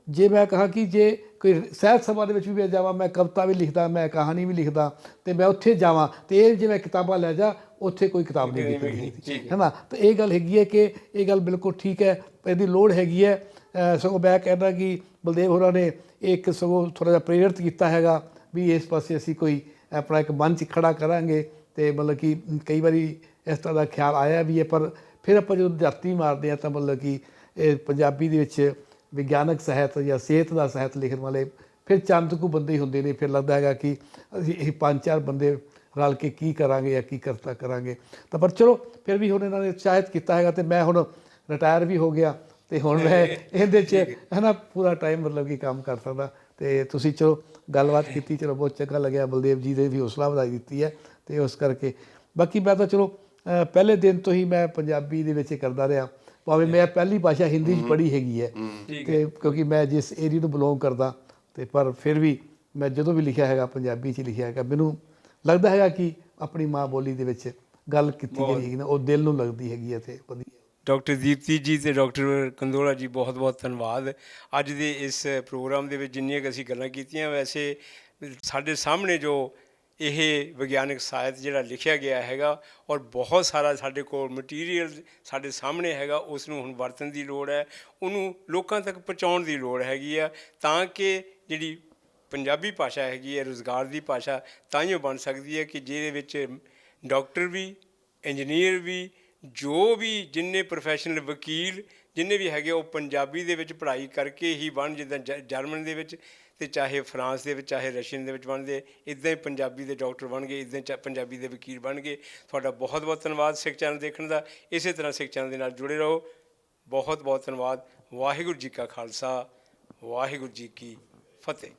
ਜੇ ਮੈਂ ਕਹਾਂ ਕਿ ਜੇ ਕੋਈ ਸਾਹਿਤ ਸਭਾ ਦੇ ਵਿੱਚ ਵੀ ਮੈਂ ਜਾਵਾਂ, ਮੈਂ ਕਵਿਤਾ ਵੀ ਲਿਖਦਾ, ਮੈਂ ਕਹਾਣੀ ਵੀ ਲਿਖਦਾ, ਅਤੇ ਮੈਂ ਉੱਥੇ ਜਾਵਾਂ ਅਤੇ ਇਹ ਜੇ ਮੈਂ ਕਿਤਾਬਾਂ ਲੈ ਜਾ, ਉੱਥੇ ਕੋਈ ਕਿਤਾਬ ਨਹੀਂ ਵਿਕਦੀ, ਹੈ ਨਾ। ਤਾਂ ਇਹ ਗੱਲ ਹੈਗੀ ਹੈ ਕਿ ਇਹ ਗੱਲ ਬਿਲਕੁਲ ਠੀਕ ਹੈ, ਇਹਦੀ ਲੋੜ ਹੈਗੀ ਹੈ। ਸਗੋਂ ਮੈਂ ਕਹਿੰਦਾ ਕਿ ਬਲਦੇਵ ਹੋਰਾਂ ਨੇ ਇੱਕ ਸਗੋਂ ਥੋੜ੍ਹਾ ਜਿਹਾ ਪ੍ਰੇਰਿਤ ਕੀਤਾ ਹੈਗਾ ਵੀ ਇਸ ਪਾਸੇ ਅਸੀਂ ਕੋਈ ਆਪਣਾ ਇੱਕ ਮੰਚ ਖੜ੍ਹਾ ਕਰਾਂਗੇ। ਅਤੇ ਮਤਲਬ ਕਿ ਕਈ ਵਾਰੀ ਇਸ ਤਰ੍ਹਾਂ ਦਾ ਖਿਆਲ ਆਇਆ ਵੀ ਹੈ, ਪਰ ਫਿਰ ਆਪਾਂ ਜਦੋਂ ਜਾਤੀ ਮਾਰਦੇ ਹਾਂ ਤਾਂ ਮਤਲਬ ਕਿ ਇਹ ਪੰਜਾਬੀ ਦੇ ਵਿੱਚ ਵਿਗਿਆਨਕ ਸਾਹਿਤ ਜਾਂ ਸਿਹਤ ਦਾ ਸਾਹਿਤ ਲਿਖਣ ਵਾਲੇ ਫਿਰ ਚੰਦ ਕੁ ਬੰਦੇ ਹੀ ਹੁੰਦੇ ਨੇ। ਫਿਰ ਲੱਗਦਾ ਹੈਗਾ ਕਿ ਅਸੀਂ ਇਹ 5-4 ਬੰਦੇ ਰਲ ਕੇ ਕੀ ਕਰਾਂਗੇ ਜਾਂ ਕੀ ਕਰਤਾ ਕਰਾਂਗੇ। ਤਾਂ ਪਰ ਚਲੋ ਫਿਰ ਵੀ ਹੁਣ ਇਹਨਾਂ ਨੇ ਉਤਸ਼ਾਹਿਤ ਕੀਤਾ ਹੈਗਾ, ਅਤੇ ਮੈਂ ਹੁਣ ਰਿਟਾਇਰ ਵੀ ਹੋ ਗਿਆ ਅਤੇ ਹੁਣ ਮੈਂ ਇਹਦੇ 'ਚ ਹੈ ਨਾ ਪੂਰਾ ਟਾਈਮ ਮਤਲਬ ਕਿ ਕੰਮ ਕਰ ਸਕਦਾ। ਅਤੇ ਤੁਸੀਂ ਚਲੋ ਗੱਲਬਾਤ ਕੀਤੀ, ਚਲੋ ਬਹੁਤ ਚੰਗਾ ਲੱਗਿਆ। ਬਲਦੇਵ ਜੀ ਦੇ ਵੀ ਹੌਸਲਾ ਵਧਾਈ ਦਿੱਤੀ ਹੈ, ਅਤੇ ਉਸ ਕਰਕੇ ਬਾਕੀ ਮੈਂ ਤਾਂ ਚਲੋ ਪਹਿਲੇ ਦਿਨ ਤੋਂ ਹੀ ਮੈਂ ਪੰਜਾਬੀ ਦੇ ਵਿੱਚ ਕਰਦਾ ਰਿਹਾ, ਭਾਵੇਂ ਮੈਂ ਪਹਿਲੀ ਭਾਸ਼ਾ ਹਿੰਦੀ 'ਚ ਪੜ੍ਹੀ ਹੈਗੀ ਹੈ, ਅਤੇ ਕਿਉਂਕਿ ਮੈਂ ਜਿਸ ਏਰੀਏ ਨੂੰ ਬਿਲੋਂਗ ਕਰਦਾ, ਅਤੇ ਪਰ ਫਿਰ ਵੀ ਮੈਂ ਜਦੋਂ ਵੀ ਲਿਖਿਆ ਹੈਗਾ ਪੰਜਾਬੀ 'ਚ ਲਿਖਿਆ ਹੈਗਾ। ਮੈਨੂੰ ਲੱਗਦਾ ਹੈਗਾ ਕਿ ਆਪਣੀ ਮਾਂ ਬੋਲੀ ਦੇ ਵਿੱਚ ਗੱਲ ਕੀਤੀ ਜਿਹੜੀ ਹੈਗੀ ਨਾ, ਉਹ ਦਿਲ ਨੂੰ ਲੱਗਦੀ ਹੈਗੀ ਹੈ ਅਤੇ ਵਧੀਆ। ਡਾਕਟਰ ਦੀਪਤੀ ਜੀ ਅਤੇ ਡਾਕਟਰ ਕੰਦੋਲਾ ਜੀ, ਬਹੁਤ ਬਹੁਤ ਧੰਨਵਾਦ। ਅੱਜ ਦੇ ਇਸ ਪ੍ਰੋਗਰਾਮ ਦੇ ਵਿੱਚ ਜਿੰਨੀਆਂ ਕੁ ਅਸੀਂ ਗੱਲਾਂ ਕੀਤੀਆਂ, ਵੈਸੇ ਸਾਡੇ ਸਾਹਮਣੇ ਜੋ ਇਹ ਵਿਗਿਆਨਕ ਸਾਹਿਤ ਜਿਹੜਾ ਲਿਖਿਆ ਗਿਆ ਹੈਗਾ, ਔਰ ਬਹੁਤ ਸਾਰਾ ਸਾਡੇ ਕੋਲ ਮਟੀਰੀਅਲ ਸਾਡੇ ਸਾਹਮਣੇ ਹੈਗਾ, ਉਸ ਨੂੰ ਹੁਣ ਵਰਤਣ ਦੀ ਲੋੜ ਹੈ, ਉਹਨੂੰ ਲੋਕਾਂ ਤੱਕ ਪਹੁੰਚਾਉਣ ਦੀ ਲੋੜ ਹੈਗੀ ਆ, ਤਾਂ ਕਿ ਜਿਹੜੀ ਪੰਜਾਬੀ ਭਾਸ਼ਾ ਹੈਗੀ ਹੈ ਰੁਜ਼ਗਾਰ ਦੀ ਭਾਸ਼ਾ ਤਾਂਹੀਓ ਬਣ ਸਕਦੀ ਹੈ ਕਿ ਜਿਹਦੇ ਵਿੱਚ ਡਾਕਟਰ ਵੀ, ਇੰਜੀਨੀਅਰ ਵੀ, ਜੋ ਵੀ ਜਿੰਨੇ ਪ੍ਰੋਫੈਸ਼ਨਲ ਵਕੀਲ ਜਿੰਨੇ ਵੀ ਹੈਗੇ ਉਹ ਪੰਜਾਬੀ ਦੇ ਵਿੱਚ ਪੜ੍ਹਾਈ ਕਰਕੇ ਹੀ ਬਣ, ਜਿੱਦਾਂ ਜਰਮਨ ਦੇ ਵਿੱਚ ਅਤੇ ਚਾਹੇ ਫਰਾਂਸ ਦੇ ਵਿੱਚ, ਚਾਹੇ ਰਸ਼ੀਅਨ ਦੇ ਵਿੱਚ ਬਣਦੇ, ਇੱਦਾਂ ਹੀ ਪੰਜਾਬੀ ਦੇ ਡਾਕਟਰ ਬਣ ਗਏ, ਇੱਦਾਂ ਹੀ ਪੰਜਾਬੀ ਦੇ ਵਕੀਲ ਬਣ ਗਏ। ਤੁਹਾਡਾ ਬਹੁਤ ਬਹੁਤ ਧੰਨਵਾਦ ਸਿੱਖ ਚੈਨਲ ਦੇਖਣ ਦਾ। ਇਸੇ ਤਰ੍ਹਾਂ ਸਿੱਖ ਚੈਨਲ ਦੇ ਨਾਲ ਜੁੜੇ ਰਹੋ। ਬਹੁਤ ਬਹੁਤ ਧੰਨਵਾਦ। ਵਾਹਿਗੁਰੂ ਜੀ ਕਾ ਖਾਲਸਾ, ਵਾਹਿਗੁਰੂ ਜੀ ਕੀ ਫਤਿਹ।